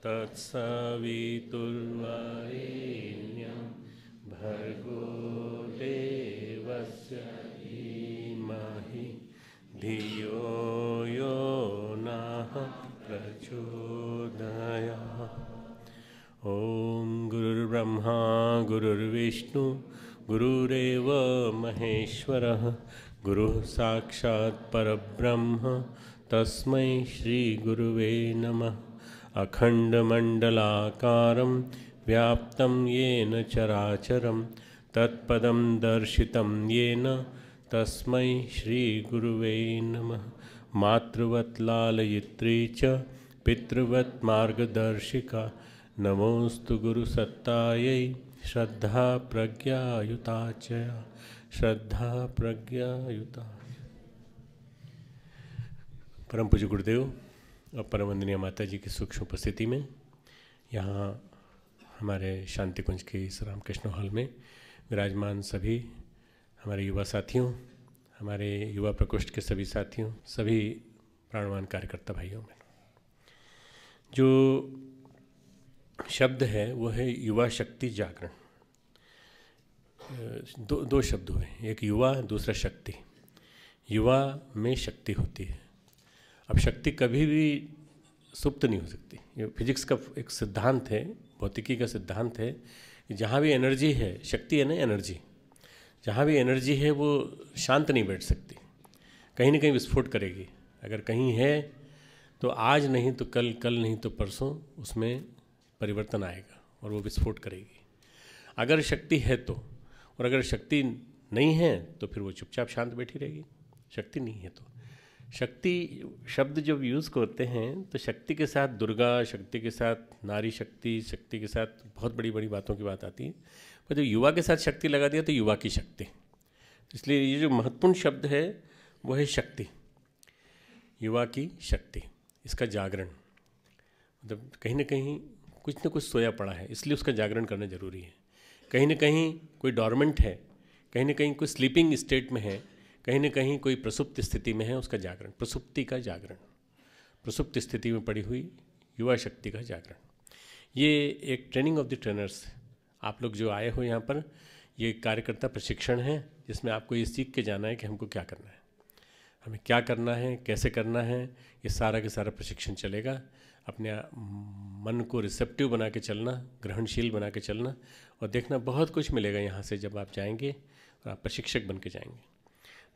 तत्सवितुर्वरेण्यं भर्गो देवस्य धीमहि धियो यो नः प्रचोदयात्। ओम गुरुर्ब्रह्मा गुरुर्विष्णु गुरुरेव महेश्वरः गुरुः साक्षात् परब्रह्म तस्मै श्री गुरुवे नमः। अखंडमंडलाकारं व्याप्तं येन चराचरं तत्पदं दर्शितं येन तस्मै श्री गुरुवे नमः। मातृवत् लालयित्री च पितृवत् मार्गदर्शिका नमोस्तु गुरुसत्तायै श्रद्धा प्रज्ञायुता च श्रद्धा प्रज्ञायुता। परम पूज्य गुरुदेव और परम वंदनीय माता जी की सूक्ष्म उपस्थिति में यहाँ हमारे शांति कुंज के इस रामकृष्ण हॉल में विराजमान सभी हमारे युवा साथियों, हमारे युवा प्रकोष्ठ के सभी साथियों, सभी प्राणवान कार्यकर्ता भाइयों में जो शब्द है वो है युवा शक्ति जागरण। दो शब्द हुए, एक युवा दूसरा शक्ति। युवा में शक्ति होती है। अब शक्ति कभी भी सुप्त नहीं हो सकती। ये फिजिक्स का एक सिद्धांत है, भौतिकी का सिद्धांत है कि जहाँ भी एनर्जी है, शक्ति है ना एनर्जी, जहाँ भी एनर्जी है वो शांत नहीं बैठ सकती, कहीं ना कहीं विस्फोट करेगी। अगर कहीं है तो आज नहीं तो कल, कल नहीं तो परसों उसमें परिवर्तन आएगा और वो विस्फोट करेगी। अगर शक्ति है तो, और अगर शक्ति नहीं है तो फिर वो चुपचाप शांत बैठी रहेगी। शक्ति नहीं है तो, शक्ति शब्द जब यूज़ करते हैं तो शक्ति के साथ दुर्गा, शक्ति के साथ नारी शक्ति, शक्ति के साथ बहुत बड़ी बड़ी बातों की बात आती है। पर जब युवा के साथ शक्ति लगा दिया तो युवा की शक्ति। इसलिए ये जो महत्वपूर्ण शब्द है वो है शक्ति, युवा की शक्ति, इसका जागरण। मतलब कहीं ना कहीं कुछ न कुछ सोया पड़ा है, इसलिए उसका जागरण करना जरूरी है। कहीं ना कहीं कोई डॉर्मेंट है, कहीं ना कहीं कोई स्लीपिंग स्टेट में है, कहीं ना कहीं कोई प्रसुप्त स्थिति में है, उसका जागरण, प्रसुप्ति का जागरण, प्रसुप्त स्थिति में पड़ी हुई युवा शक्ति का जागरण। ये एक ट्रेनिंग ऑफ द ट्रेनर्स, आप लोग जो आए हो यहाँ पर, ये कार्यकर्ता प्रशिक्षण है जिसमें आपको ये सीख के जाना है कि हमको क्या करना है, हमें क्या करना है, कैसे करना है। ये सारा के सारा प्रशिक्षण चलेगा। अपने मन को रिसेप्टिव बना के चलना, ग्रहणशील बना के चलना, और देखना बहुत कुछ मिलेगा यहाँ से जब आप जाएंगे और आप प्रशिक्षक बन के जाएंगे।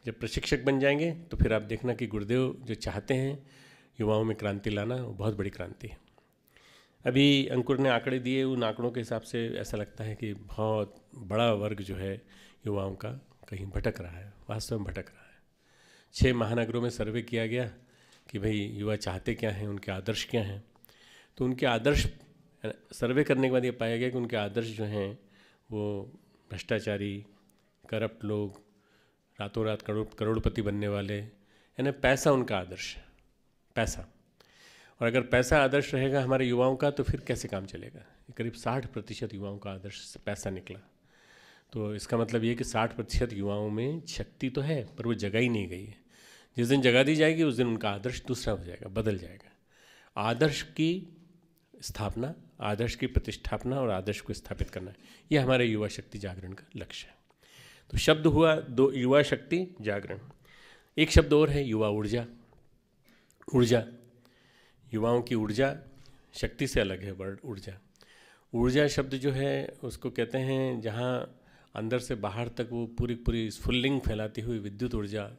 जब प्रशिक्षक बन जाएंगे तो फिर आप देखना कि गुरुदेव जो चाहते हैं युवाओं में क्रांति लाना, वो बहुत बड़ी क्रांति है। अभी अंकुर ने आंकड़े दिए, उन आंकड़ों के हिसाब से ऐसा लगता है कि बहुत बड़ा वर्ग जो है युवाओं का कहीं भटक रहा है, वास्तव में भटक रहा है। 6 महानगरों में सर्वे किया गया कि भाई युवा चाहते क्या हैं, उनके आदर्श क्या हैं। तो उनके आदर्श सर्वे करने के बाद ये पाया गया कि उनके आदर्श जो हैं वो भ्रष्टाचारी, करप्ट लोग, रातों रात करोड़पति बनने वाले, यानी पैसा उनका आदर्श है, पैसा। और अगर पैसा आदर्श रहेगा हमारे युवाओं का तो फिर कैसे काम चलेगा। करीब 60% युवाओं का आदर्श पैसा निकला। तो इसका मतलब ये कि 60% युवाओं में शक्ति तो है पर वो जगाई नहीं गई है। जिस दिन जगा दी जाएगी उस दिन उनका आदर्श दूसरा हो जाएगा, बदल जाएगा। आदर्श की स्थापना, आदर्श की प्रतिष्ठापना और आदर्श को स्थापित करना, ये हमारे युवा शक्ति जागरण का लक्ष्य है। तो शब्द हुआ दो, युवा शक्ति जागरण। एक शब्द और है युवा ऊर्जा। ऊर्जा, युवाओं की ऊर्जा शक्ति से अलग है वर्ड ऊर्जा। ऊर्जा शब्द जो है उसको कहते हैं जहाँ अंदर से बाहर तक वो पूरी पूरी स्फुल्लिंग फैलाती हुई विद्युत ऊर्जा,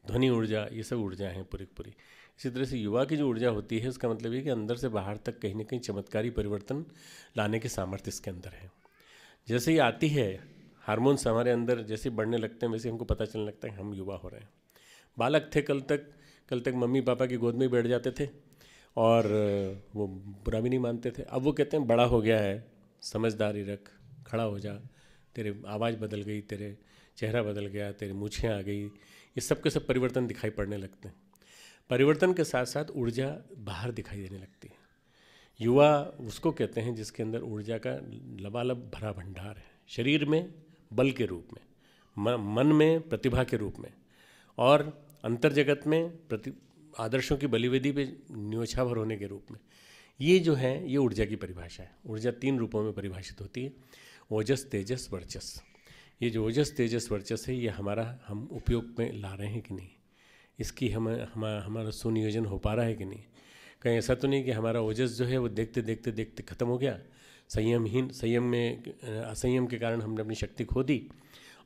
ध्वनि ऊर्जा, ये सब ऊर्जा हैं पूरी पूरी। इसी तरह से युवा की जो ऊर्जा होती है उसका मतलब ये कि अंदर से बाहर तक कहीं ना कहीं चमत्कारी परिवर्तन लाने के सामर्थ्य इसके अंदर है। जैसे ही आती है, हार्मोन्स हमारे अंदर जैसे बढ़ने लगते हैं वैसे हमको पता चलने लगता है हम युवा हो रहे हैं। बालक थे कल तक मम्मी पापा की गोद में ही बैठ जाते थे और वो बुरा भी नहीं मानते थे। अब वो कहते हैं बड़ा हो गया है, समझदारी रख, खड़ा हो जा, तेरे आवाज़ बदल गई, तेरे चेहरा बदल गया, तेरी मूछें आ गई, ये सब के सब परिवर्तन दिखाई पड़ने लगते हैं। परिवर्तन के साथ साथ ऊर्जा बाहर दिखाई देने लगती है। युवा उसको कहते हैं जिसके अंदर ऊर्जा का लबालब भरा भंडार है, शरीर में बल के रूप में, मन में प्रतिभा के रूप में, और अंतर जगत में आदर्शों की बलिवेदी पे न्योछावर होने के रूप में। ये जो है ये ऊर्जा की परिभाषा है। ऊर्जा 3 रूपों में परिभाषित होती है, ओजस, तेजस, वर्चस। ये जो ओजस, तेजस, वर्चस है ये हम उपयोग में ला रहे हैं कि नहीं, इसकी हमारा सुनियोजन हो पा रहा है कि नहीं। कहीं ऐसा तो नहीं कि हमारा ओजस जो है वो देखते देखते देखते ख़त्म हो गया, असंयम के कारण हमने अपनी शक्ति खो दी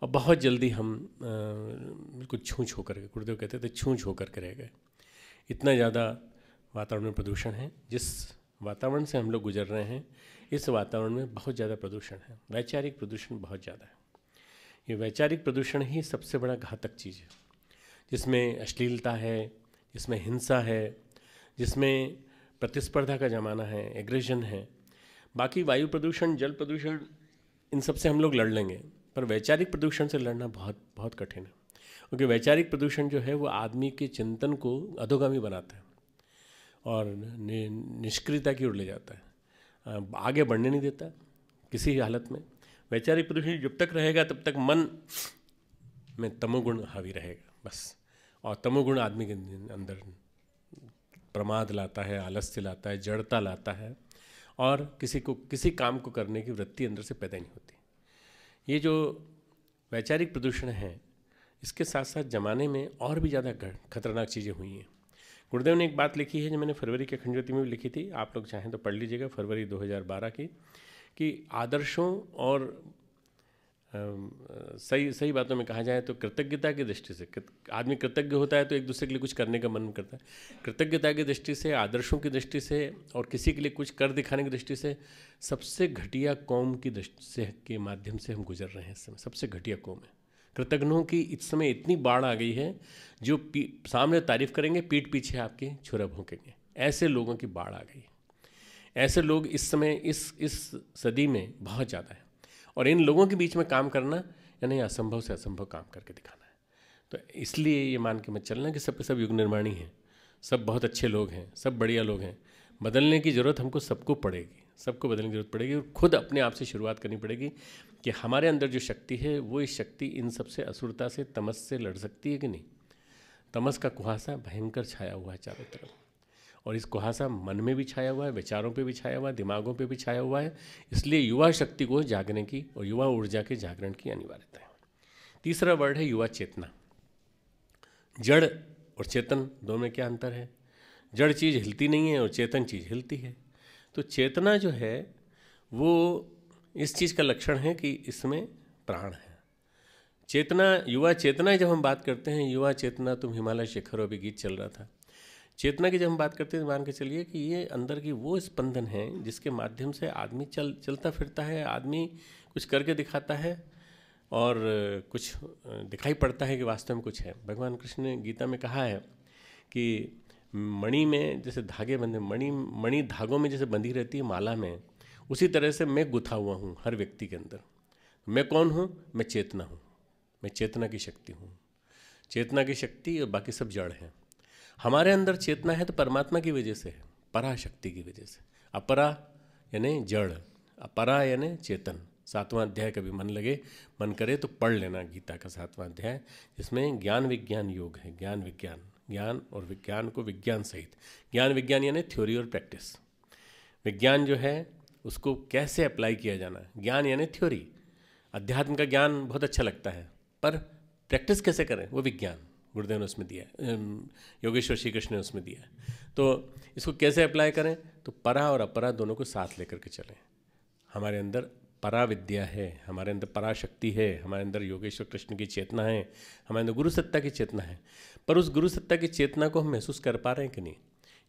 और बहुत जल्दी हम बिल्कुल छूछ होकर के, गुरुदेव कहते थे छूछ होकर के रह गए। इतना ज़्यादा वातावरण में प्रदूषण है। जिस वातावरण से हम लोग गुजर रहे हैं, इस वातावरण में बहुत ज़्यादा प्रदूषण है, वैचारिक प्रदूषण बहुत ज़्यादा है। ये वैचारिक प्रदूषण ही सबसे बड़ा घातक चीज़ है, जिसमें अश्लीलता है, जिसमें हिंसा है, जिसमें प्रतिस्पर्धा का ज़माना है, एग्रेशन है। बाकी वायु प्रदूषण, जल प्रदूषण, इन सब से हम लोग लड़ लेंगे, पर वैचारिक प्रदूषण से लड़ना बहुत बहुत कठिन है, क्योंकि वैचारिक प्रदूषण जो है वो आदमी के चिंतन को अधोगामी बनाता है और निष्क्रियता की ओर ले जाता है, आगे बढ़ने नहीं देता किसी हालत में। वैचारिक प्रदूषण जब तक रहेगा तब तक मन में तमोगुण हावी रहेगा बस, और तमोगुण आदमी के अंदर प्रमाद लाता है, आलस्य लाता है, जड़ता लाता है, और किसी काम को करने की वृत्ति अंदर से पैदा नहीं होती। ये जो वैचारिक प्रदूषण है, इसके साथ साथ ज़माने में और भी ज़्यादा खतरनाक चीज़ें हुई हैं। गुरुदेव ने एक बात लिखी है जो मैंने फरवरी के अखंड ज्योति में भी लिखी थी, आप लोग चाहें तो पढ़ लीजिएगा, फरवरी 2012 की, कि आदर्शों और सही बातों में कहा जाए तो कृतज्ञता की दृष्टि से, आदमी कृतज्ञ होता है तो एक दूसरे के लिए कुछ करने का मन करता है। कृतज्ञता की दृष्टि से, आदर्शों की दृष्टि से और किसी के लिए कुछ कर दिखाने की दृष्टि से सबसे घटिया कौम की दृष्टि से के माध्यम से हम गुजर रहे हैं इस समय। सबसे घटिया कौम है कृतज्ञों की। इस समय इतनी बाढ़ आ गई है, जो सामने तारीफ करेंगे, पीठ पीछे आपके छुरा भोंकेंगे, ऐसे लोगों की बाढ़ आ गई। ऐसे लोग इस समय इस सदी में बहुत ज़्यादा है, और इन लोगों के बीच में काम करना यानी असंभव से असंभव काम करके दिखाना है। तो इसलिए ये मान के मत चलना कि सब के सब युग निर्माणी हैं, सब बहुत अच्छे लोग हैं, सब बढ़िया लोग हैं। बदलने की ज़रूरत हमको सबको पड़ेगी, सबको बदलने की ज़रूरत पड़ेगी, और खुद अपने आप से शुरुआत करनी पड़ेगी कि हमारे अंदर जो शक्ति है वो इस शक्ति इन सबसे, असुरता से, तमस से लड़ सकती है कि नहीं। तमस का कुहासा भयंकर छाया हुआ है चारों तरफ, और इस कुहासा मन में भी छाया हुआ है, विचारों पे भी छाया हुआ है, दिमागों पे भी छाया हुआ है। इसलिए युवा शक्ति को जागने की और युवा ऊर्जा के जागरण की अनिवार्यता है। तीसरा वर्ड है युवा चेतना। जड़ और चेतन दोनों में क्या अंतर है? जड़ चीज़ हिलती नहीं है और चेतन चीज़ हिलती है। तो चेतना जो है वो इस चीज़ का लक्षण है कि इसमें प्राण है। चेतना, युवा चेतना जब हम बात करते हैं, युवा चेतना तुम हिमालय शिखरों भी गीत चल रहा था। चेतना की जब हम बात करते हैं, मान के चलिए कि ये अंदर की वो स्पंदन है जिसके माध्यम से आदमी चलता फिरता है, आदमी कुछ करके दिखाता है और कुछ दिखाई पड़ता है कि वास्तव में कुछ है। भगवान कृष्ण ने गीता में कहा है कि मणि में जैसे धागे बंधे, मणि धागों में जैसे बंधी रहती है माला में, उसी तरह से मैं गुथा हुआ हूँ हर व्यक्ति के अंदर। मैं कौन हूँ? मैं चेतना हूँ, मैं चेतना की शक्ति हूँ। चेतना की शक्ति और बाकी सब जड़ हैं। हमारे अंदर चेतना है तो परमात्मा की वजह से है, पराशक्ति की वजह से। अपरा यानी जड़, अपरा यानी चेतन। 7वां अध्याय कभी मन करे तो पढ़ लेना गीता का 7वां अध्याय, जिसमें ज्ञान विज्ञान योग है। ज्ञान और विज्ञान को विज्ञान सहित, ज्ञान विज्ञान यानी थ्योरी और प्रैक्टिस। विज्ञान जो है उसको कैसे अप्लाई किया जाना, ज्ञान यानी थ्योरी। अध्यात्म का ज्ञान बहुत अच्छा लगता है, पर प्रैक्टिस कैसे करें वो विज्ञान गुरुदेव ने उसमें दिया है, योगेश्वर श्री कृष्ण ने उसमें दिया है। तो इसको कैसे अप्लाई करें? तो परा और अपरा दोनों को साथ लेकर के चलें। हमारे अंदर परा विद्या है, हमारे अंदर पराशक्ति है, हमारे अंदर योगेश्वर कृष्ण की चेतना है, हमारे अंदर गुरु सत्ता की चेतना है। पर उस गुरु सत्ता की चेतना को हम महसूस कर पा रहे हैं कि नहीं?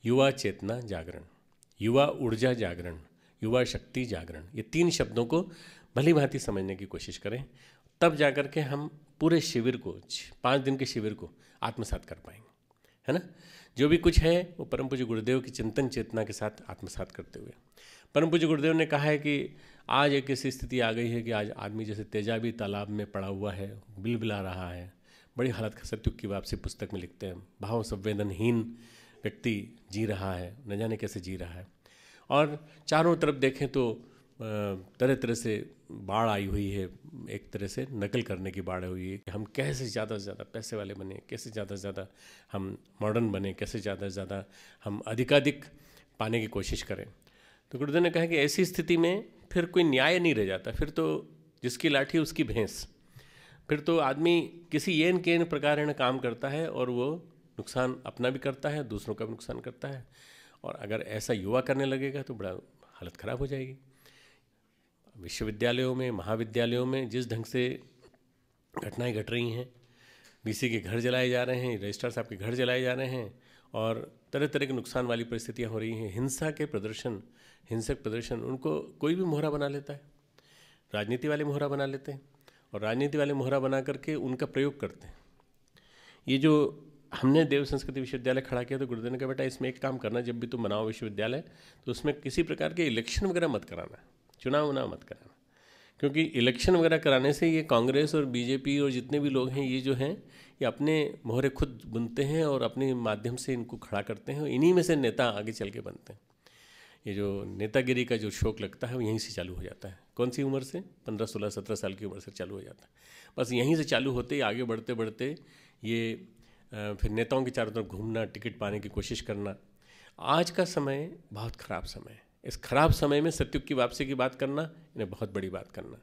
युवा चेतना जागरण, युवा ऊर्जा जागरण, युवा शक्ति जागरण, ये 3 शब्दों को भली भांति समझने की कोशिश करें, तब जाकर के हम पूरे शिविर को, 5 दिन के शिविर को आत्मसात कर पाएंगे, है ना। जो भी कुछ है वो परम पूज्य गुरुदेव की चिंतन चेतना के साथ आत्मसात करते हुए। परम पूज्य गुरुदेव ने कहा है कि आज एक ऐसी स्थिति आ गई है कि आज आदमी जैसे तेजाबी तालाब में पड़ा हुआ है, बिलबिला रहा है, बड़ी हालत का। सत्युग की वापसी पुस्तक में लिखते हैं, भाव संवेदनहीन व्यक्ति जी रहा है, न जाने कैसे जी रहा है। और चारों तरफ देखें तो तरह तरह से बाढ़ आई हुई है, एक तरह से नकल करने की बाढ़ हुई है कि हम कैसे ज़्यादा से ज़्यादा पैसे वाले बने, कैसे ज़्यादा से ज़्यादा हम मॉडर्न बने, कैसे ज़्यादा से ज़्यादा हम अधिकाधिक पाने की कोशिश करें। तो गुरुदेव ने कहा कि ऐसी स्थिति में फिर कोई न्याय नहीं रह जाता, फिर तो जिसकी लाठी उसकी भैंस, फिर तो आदमी किसी येन केन प्रकार काम करता है और वो नुकसान अपना भी करता है, दूसरों का भी नुकसान करता है। और अगर ऐसा युवा करने लगेगा तो बड़ा हालत ख़राब हो जाएगी। विश्वविद्यालयों में, महाविद्यालयों में जिस ढंग से घटनाएं घट रही हैं, वीसी के घर जलाए जा रहे हैं, रजिस्ट्रार साहब के घर जलाए जा रहे हैं और तरह तरह के नुकसान वाली परिस्थितियां हो रही हैं। हिंसा के प्रदर्शन, हिंसक प्रदर्शन, उनको कोई भी मोहरा बना लेता है, राजनीति वाले मोहरा बना लेते हैं और राजनीति वाले मोहरा बना करके उनका प्रयोग करते हैं। ये जो हमने देव संस्कृति विश्वविद्यालय खड़ा किया तो गुरुदेव ने कहा बेटा इसमें एक काम करना, जब भी तुम बनाओ विश्वविद्यालय तो उसमें किसी प्रकार के इलेक्शन वगैरह मत कराना, चुनाव उनाव मत कराना, क्योंकि इलेक्शन वगैरह कराने से ये कांग्रेस और बीजेपी और जितने भी लोग हैं ये जो हैं ये अपने मोहरे खुद बुनते हैं और अपने माध्यम से इनको खड़ा करते हैं और इन्हीं में से नेता आगे चल के बनते हैं। ये जो नेतागिरी का जो शौक लगता है वो यहीं से चालू हो जाता है। कौन सी उम्र से? 15, 16, 17 साल की उम्र से चालू हो जाता है। बस यहीं से चालू होते ही आगे बढ़ते बढ़ते ये फिर नेताओं के चारों तरफ घूमना, टिकट पाने की कोशिश करना। आज का समय बहुत ख़राब समय है। इस खराब समय में सत्युग की वापसी की बात करना, इन्हें बहुत बड़ी बात करना,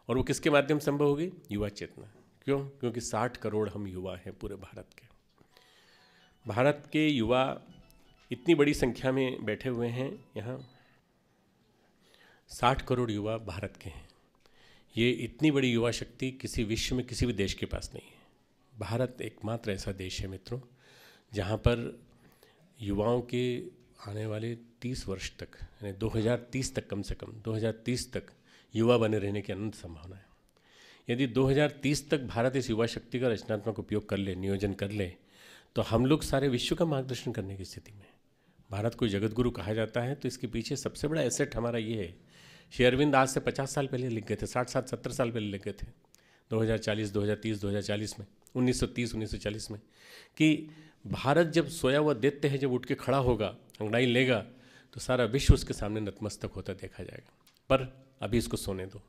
और वो किसके माध्यम से संभव होगी? युवा चेतना। क्यों? क्योंकि 60 करोड़ हम युवा हैं पूरे भारत के। भारत के युवा इतनी बड़ी संख्या में बैठे हुए हैं यहाँ, 60 करोड़ युवा भारत के हैं। ये इतनी बड़ी युवा शक्ति किसी विश्व में किसी भी देश के पास नहीं है। भारत एकमात्र ऐसा देश है मित्रों जहाँ पर युवाओं के आने वाले 30 वर्ष तक, यानी 2030 तक, कम से कम 2030 तक युवा बने रहने की अनंत संभावना है। यदि 2030 तक भारत इस युवा शक्ति का रचनात्मक उपयोग कर ले, नियोजन कर ले, तो हम लोग सारे विश्व का मार्गदर्शन करने की स्थिति में। भारत को जगत गुरु कहा जाता है तो इसके पीछे सबसे बड़ा एसेट हमारा ये है। श्री अरविंद आज से 50 साल पहले लिख गए थे, 60, 70 साल पहले लिख गए थे, 2040, 2030, 2040 में, 1930, 1940 में, कि भारत जब सोया हुआ दैत्य है, जब उठ के खड़ा होगा, अंगड़ाई लेगा, तो सारा विश्व उसके सामने नतमस्तक होता देखा जाएगा। पर अभी इसको सोने दो,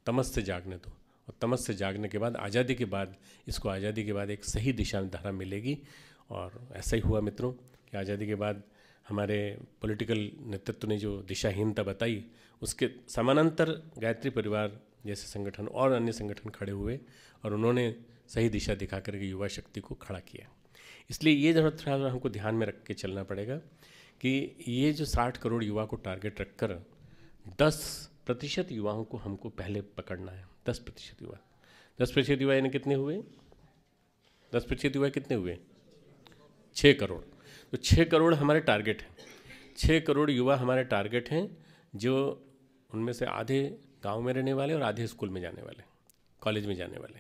तमस से जागने दो, और तमस से जागने के बाद, आज़ादी के बाद, इसको आज़ादी के बाद एक सही दिशा में धारा मिलेगी। और ऐसा ही हुआ मित्रों कि आज़ादी के बाद हमारे पॉलिटिकल नेतृत्व ने जो दिशाहीनता बताई, उसके समानांतर गायत्री परिवार जैसे संगठन और अन्य संगठन खड़े हुए और उन्होंने सही दिशा दिखा करके युवा शक्ति को खड़ा किया। इसलिए ये जरूरत थोड़ा हमको ध्यान में रख के चलना पड़ेगा कि ये जो 60 करोड़ युवा को टारगेट रखकर 10% युवाओं को हमको पहले पकड़ना है। 10% युवा, 10% युवा यानी कितने हुए? 10% युवा कितने हुए? 6 करोड़। तो 6 करोड़ हमारे टारगेट हैं। 6 करोड़ युवा हमारे टारगेट हैं, जो उनमें से आधे गांव में रहने वाले और आधे स्कूल में जाने वाले, कॉलेज में जाने वाले,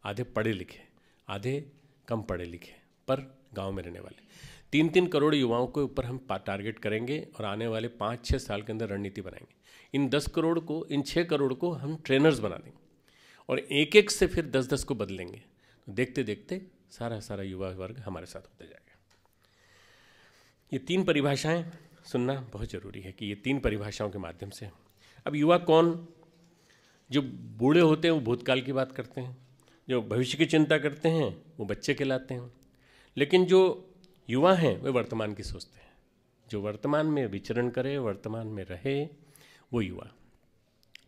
आधे पढ़े लिखे, आधे कम पढ़े लिखे पर गांव में रहने वाले। 3-3 करोड़ युवाओं के ऊपर हम टारगेट करेंगे और आने वाले 5-6 साल के अंदर रणनीति बनाएंगे। इन 10 करोड़ को, इन 6 करोड़ को हम ट्रेनर्स बना देंगे और एक एक से फिर 10-10 को बदलेंगे। तो देखते देखते सारा युवा वर्ग हमारे साथ होता जाएगा। ये 3 परिभाषाएं सुनना बहुत ज़रूरी है कि ये 3 परिभाषाओं के माध्यम से। अब युवा कौन? जो बूढ़े होते हैं वो भूतकाल की बात करते हैं, जो भविष्य की चिंता करते हैं वो बच्चे कहलाते हैं, लेकिन जो युवा हैं वे वर्तमान की सोचते हैं। जो वर्तमान में विचरण करे, वर्तमान में रहे, वो युवा।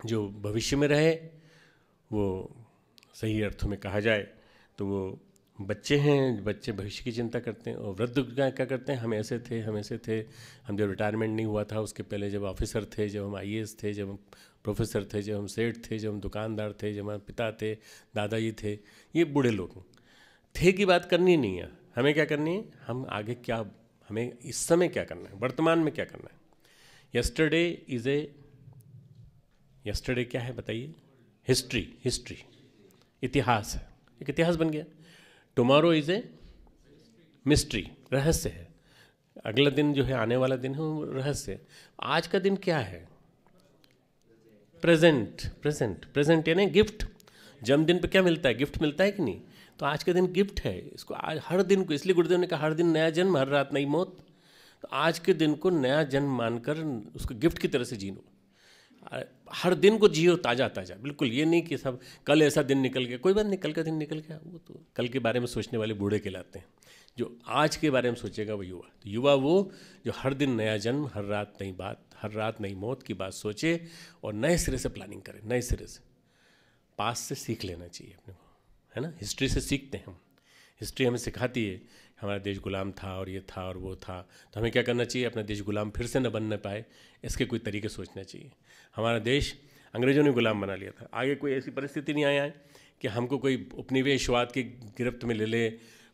जो भविष्य में रहे वो सही अर्थों में कहा जाए तो वो बच्चे हैं, बच्चे भविष्य की चिंता करते हैं। और वृद्ध क्या करते हैं? हम ऐसे थे, हम ऐसे थे, हम जब रिटायरमेंट नहीं हुआ था उसके पहले जब ऑफिसर थे, जब हम IAS थे, जब हम प्रोफेसर थे, जब हम सेठ थे, जब हम दुकानदार थे, जब हमारे पिता थे, दादाजी थे, ये बूढ़े लोग थे की बात करनी नहीं है। हमें क्या करनी है? हम आगे क्या, हमें इस समय क्या करना है, वर्तमान में क्या करना है। यस्टरडे क्या है बताइए? हिस्ट्री, इतिहास है, एक इतिहास बन गया। टुमारो इज ए मिस्ट्री, रहस्य है। अगला दिन जो है, आने वाला दिन है, वो रहस्य है। आज का दिन क्या है? प्रेजेंट यानी गिफ्ट। जन्मदिन पे क्या मिलता है? गिफ्ट मिलता है कि नहीं? तो आज का दिन गिफ्ट है। इसको आज हर दिन को, इसलिए गुरुदेव ने कहा हर दिन नया जन्म, हर रात नई मौत। तो आज के दिन को नया जन्म मानकर उसको गिफ्ट की तरह से जीनो। हर दिन को जियो ताज़ा, बिल्कुल। ये नहीं कि सब कल ऐसा दिन निकल गया, कोई बात नहीं, कल का दिन निकल गया, वो तो कल के बारे में सोचने वाले बूढ़े कहलाते हैं। जो आज के बारे में सोचेगा वो युवा। तो युवा वो जो हर दिन नया जन्म, हर रात नई बात, हर रात नई मौत की बात सोचे और नए सिरे से प्लानिंग करे, नए सिरे से। पास से सीख लेना चाहिए अपने को, है ना। हिस्ट्री से सीखते हैं हम, हिस्ट्री हमें सिखाती है हमारा देश गुलाम था और ये था और वो था, तो हमें क्या करना चाहिए, अपना देश गुलाम फिर से न बनने पाए इसके कोई तरीके सोचना चाहिए। हमारा देश अंग्रेज़ों ने गुलाम बना लिया था, आगे कोई ऐसी परिस्थिति नहीं आया है कि हमको कोई उपनिवेशवाद की गिरफ्त में ले ले,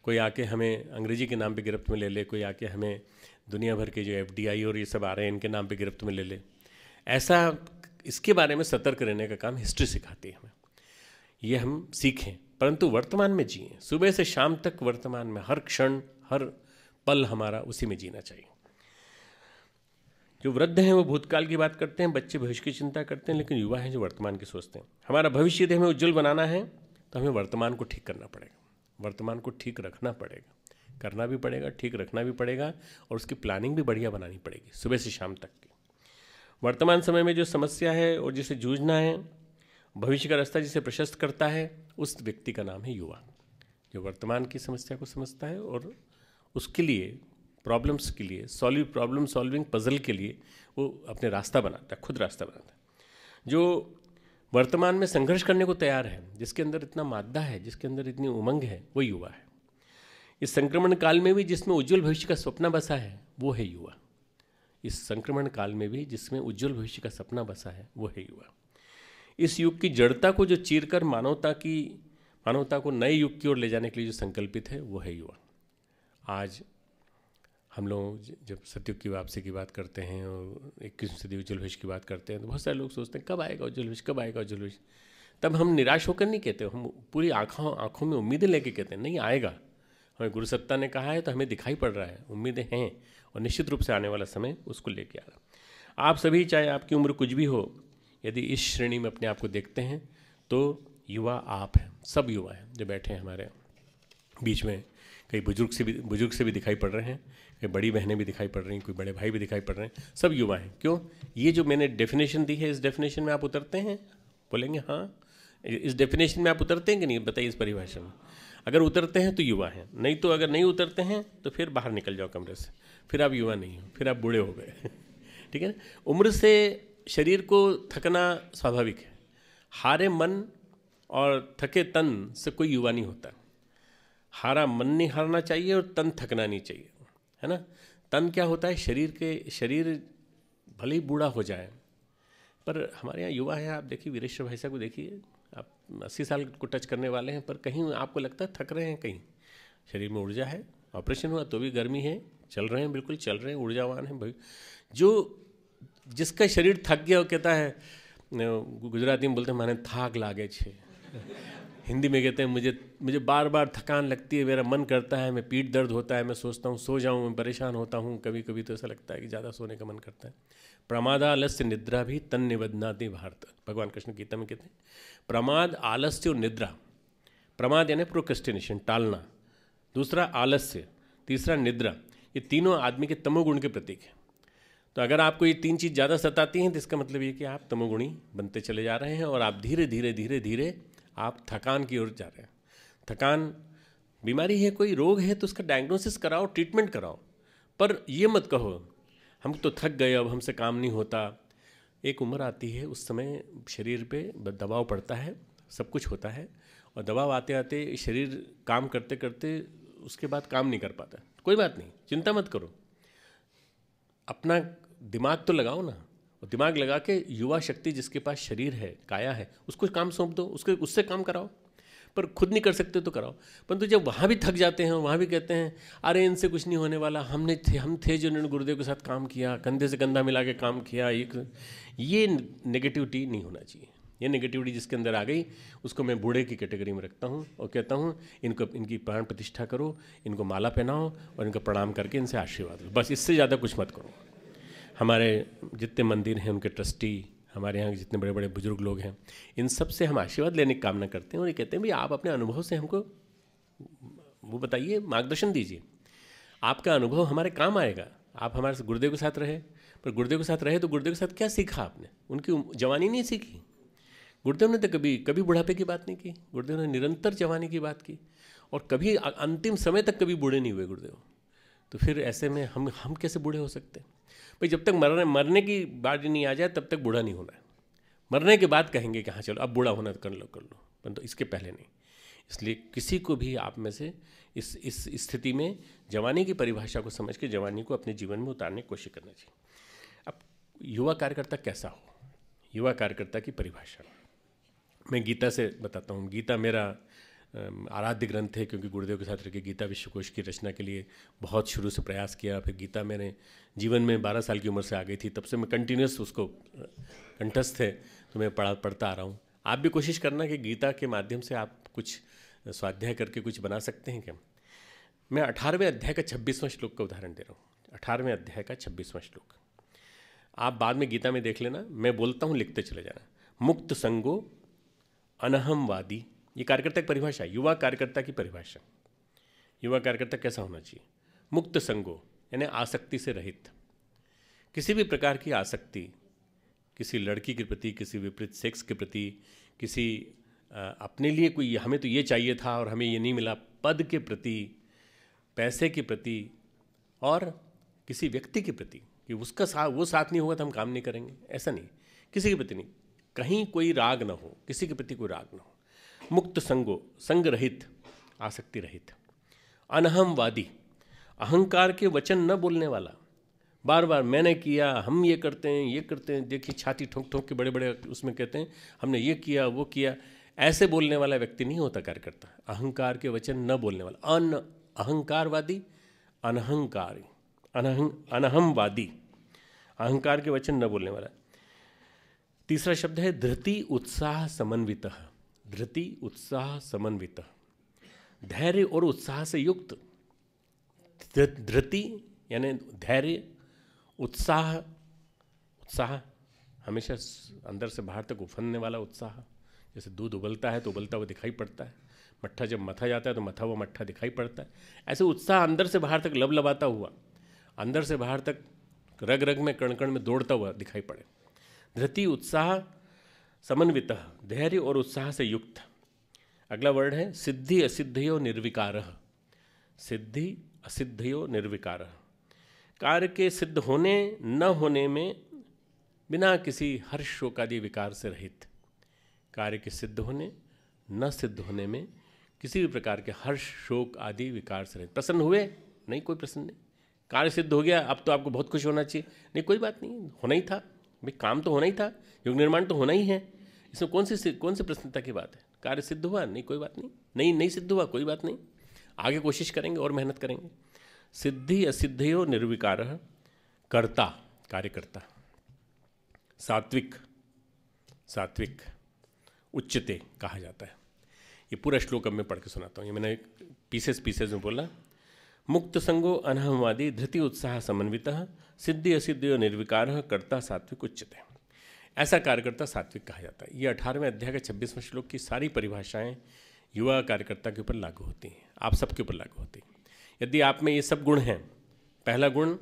कोई आके हमें अंग्रेजी के नाम पे गिरफ्त में ले ले, कोई आके हमें दुनिया भर के जो FDI और ये सब आ रहे हैं इनके नाम पे गिरफ्त में ले ले। ऐसा इसके बारे में सतर्क रहने का काम हिस्ट्री सिखाती है हमें, ये हम सीखें, परंतु वर्तमान में जिएं। सुबह से शाम तक वर्तमान में, हर क्षण हर पल हमारा उसी में जीना चाहिए। जो वृद्ध हैं वो भूतकाल की बात करते हैं, बच्चे भविष्य की चिंता करते हैं, लेकिन युवा हैं जो वर्तमान की सोचते हैं। हमारा भविष्य यदि हमें उज्जवल बनाना है तो हमें वर्तमान को ठीक करना पड़ेगा, वर्तमान को ठीक रखना पड़ेगा, करना भी पड़ेगा, ठीक रखना भी पड़ेगा, और उसकी प्लानिंग भी बढ़िया बनानी पड़ेगी सुबह से शाम तक की। वर्तमान समय में जो समस्या है और जिसे जूझना है, भविष्य का रास्ता जिसे प्रशस्त करता है, उस व्यक्ति का नाम है युवा, जो वर्तमान की समस्या को समझता है और उसके लिए, प्रॉब्लम्स के लिए, प्रॉब्लम सॉल्विंग पजल के लिए वो अपने रास्ता बनाता है, खुद रास्ता बनाता है। जो वर्तमान में संघर्ष करने को तैयार है, जिसके अंदर इतना मादा है, जिसके अंदर इतनी उमंग है, वो युवा है। इस संक्रमण काल में भी जिसमें उज्जवल भविष्य का सपना बसा है, वो है युवा। इस संक्रमण काल में भी जिसमें उज्जवल भविष्य का सपना बसा है, वो है युवा। इस युग की जड़ता को जो चीरकर मानवता को नए युग की ओर ले जाने के लिए जो संकल्पित है, वो है युवा। आज हम लोग जब सतयुग की वापसी की बात करते हैं और 21वीं सदी उज्जवल भविष्य की बात करते हैं, तो बहुत सारे लोग सोचते हैं कब आएगा उज्जवल भविष्य, कब आएगा उज्जवल भविष्य। तब हम निराश होकर नहीं कहते, हम पूरी आँखों में उम्मीदें लेके कहते हैं नहीं आएगा। हमें गुरु सत्ता ने कहा है तो हमें दिखाई पड़ रहा है, उम्मीदें हैं, और निश्चित रूप से आने वाला समय उसको लेके आ रहा। आप सभी, चाहे आपकी उम्र कुछ भी हो, यदि इस श्रेणी में अपने आप को देखते हैं तो युवा आप हैं, सब युवा हैं जो बैठे हैं हमारे बीच में। कई बुजुर्ग से भी दिखाई पड़ रहे हैं, कई बड़ी बहनें भी दिखाई पड़ रही हैं, कोई बड़े भाई भी दिखाई पड़ रहे हैं, सब युवा हैं। क्यों? ये जो मैंने डेफिनेशन दी है, इस डेफिनेशन में आप उतरते हैं? बोलेंगे हाँ। इस डेफिनेशन में आप उतरते हैं कि नहीं, बताइए इस परिभाषा में। अगर उतरते हैं तो युवा हैं, नहीं तो अगर नहीं उतरते हैं तो फिर बाहर निकल जाओ कमरे से, फिर आप युवा नहीं हो, फिर आप बूढ़े हो गए। ठीक है ना। उम्र से शरीर को थकना स्वाभाविक है। हारे मन और थके तन से कोई युवा नहीं होता। हारा मन नहीं हारना चाहिए और तन थकना नहीं चाहिए, है ना। तन क्या होता है, शरीर भले ही बूढ़ा हो जाए, पर हमारे यहाँ युवा है। आप देखिए वीरेश्वर भाई साहब को देखिए, आप 80 साल को टच करने वाले हैं, पर कहीं आपको लगता है थक रहे हैं, कहीं शरीर में ऊर्जा है। ऑपरेशन हुआ तो भी गर्मी है, चल रहे हैं, बिल्कुल चल रहे हैं, ऊर्जावान हैं भाई। जिसका शरीर थक गया वो कहता है, गुजराती में बोलते हैं माने थाक लागे छे, हिंदी में कहते हैं मुझे बार बार थकान लगती है, मेरा मन करता है, मैं पीठ दर्द होता है, मैं सोचता हूँ सो जाऊँ, मैं परेशान होता हूँ, कभी कभी तो ऐसा लगता है कि ज़्यादा सोने का मन करता है। प्रमाद आलस्य निद्रा भी तन निबध्नाति भारत, भगवान कृष्ण गीता में कहते हैं। प्रमाद, आलस्य और निद्रा। प्रमाद यानी प्रोक्रेस्टिनेशन, टालना, दूसरा आलस्य, तीसरा निद्रा, ये तीनों आदमी के तमोगुण के प्रतीक हैं। तो अगर आपको ये तीन चीज़ ज़्यादा सताती हैं तो इसका मतलब ये कि आप तमोगुणी बनते चले जा रहे हैं और आप धीरे धीरे आप थकान की ओर जा रहे हैं। थकान बीमारी है, कोई रोग है तो उसका डायग्नोसिस कराओ, ट्रीटमेंट कराओ, पर ये मत कहो हम तो थक गए, अब हमसे काम नहीं होता। एक उम्र आती है, उस समय शरीर पे दबाव पड़ता है, सब कुछ होता है, और दबाव आते आते शरीर काम करते करते उसके बाद काम नहीं कर पाता। कोई बात नहीं, चिंता मत करो, अपना दिमाग तो लगाओ ना, और दिमाग लगा के युवा शक्ति जिसके पास शरीर है, काया है, उसको काम सौंप दो, उससे काम कराओ। पर खुद नहीं कर सकते तो कराओ। परंतु जब वहाँ भी थक जाते हैं, वहाँ भी कहते हैं अरे इनसे कुछ नहीं होने वाला, हम थे जिन्होंने गुरुदेव के साथ काम किया, कंधे से कंधा मिला के काम किया, ये नेगेटिविटी नहीं होना चाहिए। ये नेगेटिविटी जिसके अंदर आ गई उसको मैं बूढ़े की कैटेगरी में रखता हूँ और कहता हूँ इनकी प्राण प्रतिष्ठा करो, इनको माला पहनाओ और इनका प्रणाम करके इनसे आशीर्वाद लो, बस इससे ज़्यादा कुछ मत करो। हमारे जितने मंदिर हैं उनके ट्रस्टी, हमारे यहाँ जितने बड़े बड़े बुजुर्ग लोग हैं, इन सब से हम आशीर्वाद लेने की कामना करते हैं और ये कहते हैं भाई आप अपने अनुभव से हमको वो बताइए, मार्गदर्शन दीजिए, आपका अनुभव हमारे काम आएगा। आप हमारे गुरुदेव के साथ रहे, पर गुरुदेव के साथ रहे तो गुरुदेव के साथ क्या सीखा आपने? उनकी जवानी नहीं सीखी। गुरुदेव ने तो कभी बुढ़ापे की बात नहीं की, गुरुदेव ने निरंतर जवानी की बात की। और कभी अंतिम समय तक कभी बूढ़े नहीं हुए गुरुदेव। तो फिर ऐसे में हम कैसे बूढ़े हो सकते हैं भाई? जब तक मरने की बात नहीं आ जाए तब तक बूढ़ा नहीं होना है। मरने के बाद कहेंगे कि हाँ चलो अब बूढ़ा होना तो कर लो, परंतु इसके पहले नहीं। इसलिए किसी को भी आप में से इस स्थिति में जवानी की परिभाषा को समझ के जवानी को अपने जीवन में उतारने की कोशिश करना चाहिए। अब युवा कार्यकर्ता कैसा हो, युवा कार्यकर्ता की परिभाषा मैं गीता से बताता हूँ। गीता मेरा आराध्य ग्रंथ है, क्योंकि गुरुदेव के साथ रह के गीता विश्वकोश की रचना के लिए बहुत शुरू से प्रयास किया। फिर गीता मेरे जीवन में 12 साल की उम्र से आ गई थी, तब से मैं कंटिन्यूस उसको कंठस्थ है, तो मैं पढ़ता आ रहा हूँ। आप भी कोशिश करना कि गीता के माध्यम से आप कुछ स्वाध्याय करके कुछ बना सकते हैं क्या। मैं 18वें अध्याय का 26वां श्लोक का उदाहरण दे रहा हूँ। 18वें अध्याय का 26वां श्लोक आप बाद में गीता में देख लेना, मैं बोलता हूँ लिखते चले जाना। मुक्त संगो अनहमवादी, ये कार्यकर्ता की परिभाषा, युवा कार्यकर्ता की परिभाषा। युवा कार्यकर्ता कैसा होना चाहिए? मुक्त संगो यानी आसक्ति से रहित। किसी भी प्रकार की आसक्ति, किसी लड़की के प्रति, किसी विपरीत सेक्स के प्रति, किसी अपने लिए कोई हमें तो ये चाहिए था और हमें ये नहीं मिला, पद के प्रति, पैसे के प्रति, और किसी व्यक्ति के प्रति कि उसका वो साथ नहीं होगा तो हम काम नहीं करेंगे, ऐसा नहीं। किसी के प्रति नहीं, कहीं कोई राग ना हो, किसी के प्रति कोई राग ना हो। मुक्त संगो, संग रहित, आसक्ति रहित। अनहमवादी, अहंकार के वचन न बोलने वाला। बार बार मैंने किया, हम ये करते हैं, ये करते हैं, देखिए छाती ठोक ठोक के बड़े बड़े उसमें कहते हैं हमने ये किया वो किया, ऐसे बोलने वाला व्यक्ति नहीं होता कार्यकर्ता। अहंकार के वचन न बोलने वाला, अहंकारवादी, अनहंकारी, अनहमवादी, अहंकार के वचन न बोलने वाला। तीसरा शब्द है धृति उत्साह समन्वितः। धृति उत्साह समन्वितः, धैर्य और उत्साह से युक्त। धृति यानी धैर्य, उत्साह, उत्साह हमेशा अंदर से बाहर तक उफनने वाला उत्साह। जैसे दूध उबलता है तो उबलता हुआ दिखाई पड़ता है, मट्ठा जब मथा जाता है तो मथा हुआ मट्ठा दिखाई पड़ता है। ऐसे उत्साह अंदर से बाहर तक लबलबाता हुआ, अंदर से बाहर तक रग रग में कण कण में दौड़ता हुआ दिखाई पड़े। धृति उत्साह समन्वितः, धैर्य और उत्साह से युक्त। अगला वर्ड है सिद्धि असिद्धयो निर्विकारः। सिद्धि असिद्धयो निर्विकारः, कार्य के सिद्ध होने न होने में बिना किसी हर्ष शोक आदि विकार से रहित। कार्य के सिद्ध होने न सिद्ध होने में किसी भी प्रकार के हर्ष शोक आदि विकार से रहित। प्रसन्न हुए? नहीं, कोई प्रसन्न नहीं। कार्य सिद्ध हो गया, अब तो आपको बहुत खुश होना चाहिए? नहीं, कोई बात नहीं, होना ही था भाई, काम तो होना ही था, युग निर्माण तो होना ही है, इसमें कौन सी प्रसन्नता की बात है। कार्य सिद्ध हुआ, नहीं कोई बात नहीं, नहीं सिद्ध हुआ कोई बात नहीं, आगे कोशिश करेंगे और मेहनत करेंगे। सिद्धि असिद्धयो निर्विकारः, कर्ता कार्यकर्ता। सात्विक, सात्विक उच्चते कहा जाता है। ये पूरा श्लोक अब मैं पढ़ के सुनाता हूँ, ये मैंने पीसेस में बोला। मुक्त संगो अनहमवादी, धृति उत्साह समन्वितः, सिद्धि असिद्धयो निर्विकारः, कर्ता सात्विक उच्चते। ऐसा कार्यकर्ता सात्विक कहा जाता है। ये 18वें अध्याय के 26वें श्लोक की सारी परिभाषाएं युवा कार्यकर्ता के ऊपर लागू होती हैं, आप सबके ऊपर लागू होती हैं। यदि आप में ये सब गुण हैं, पहला गुण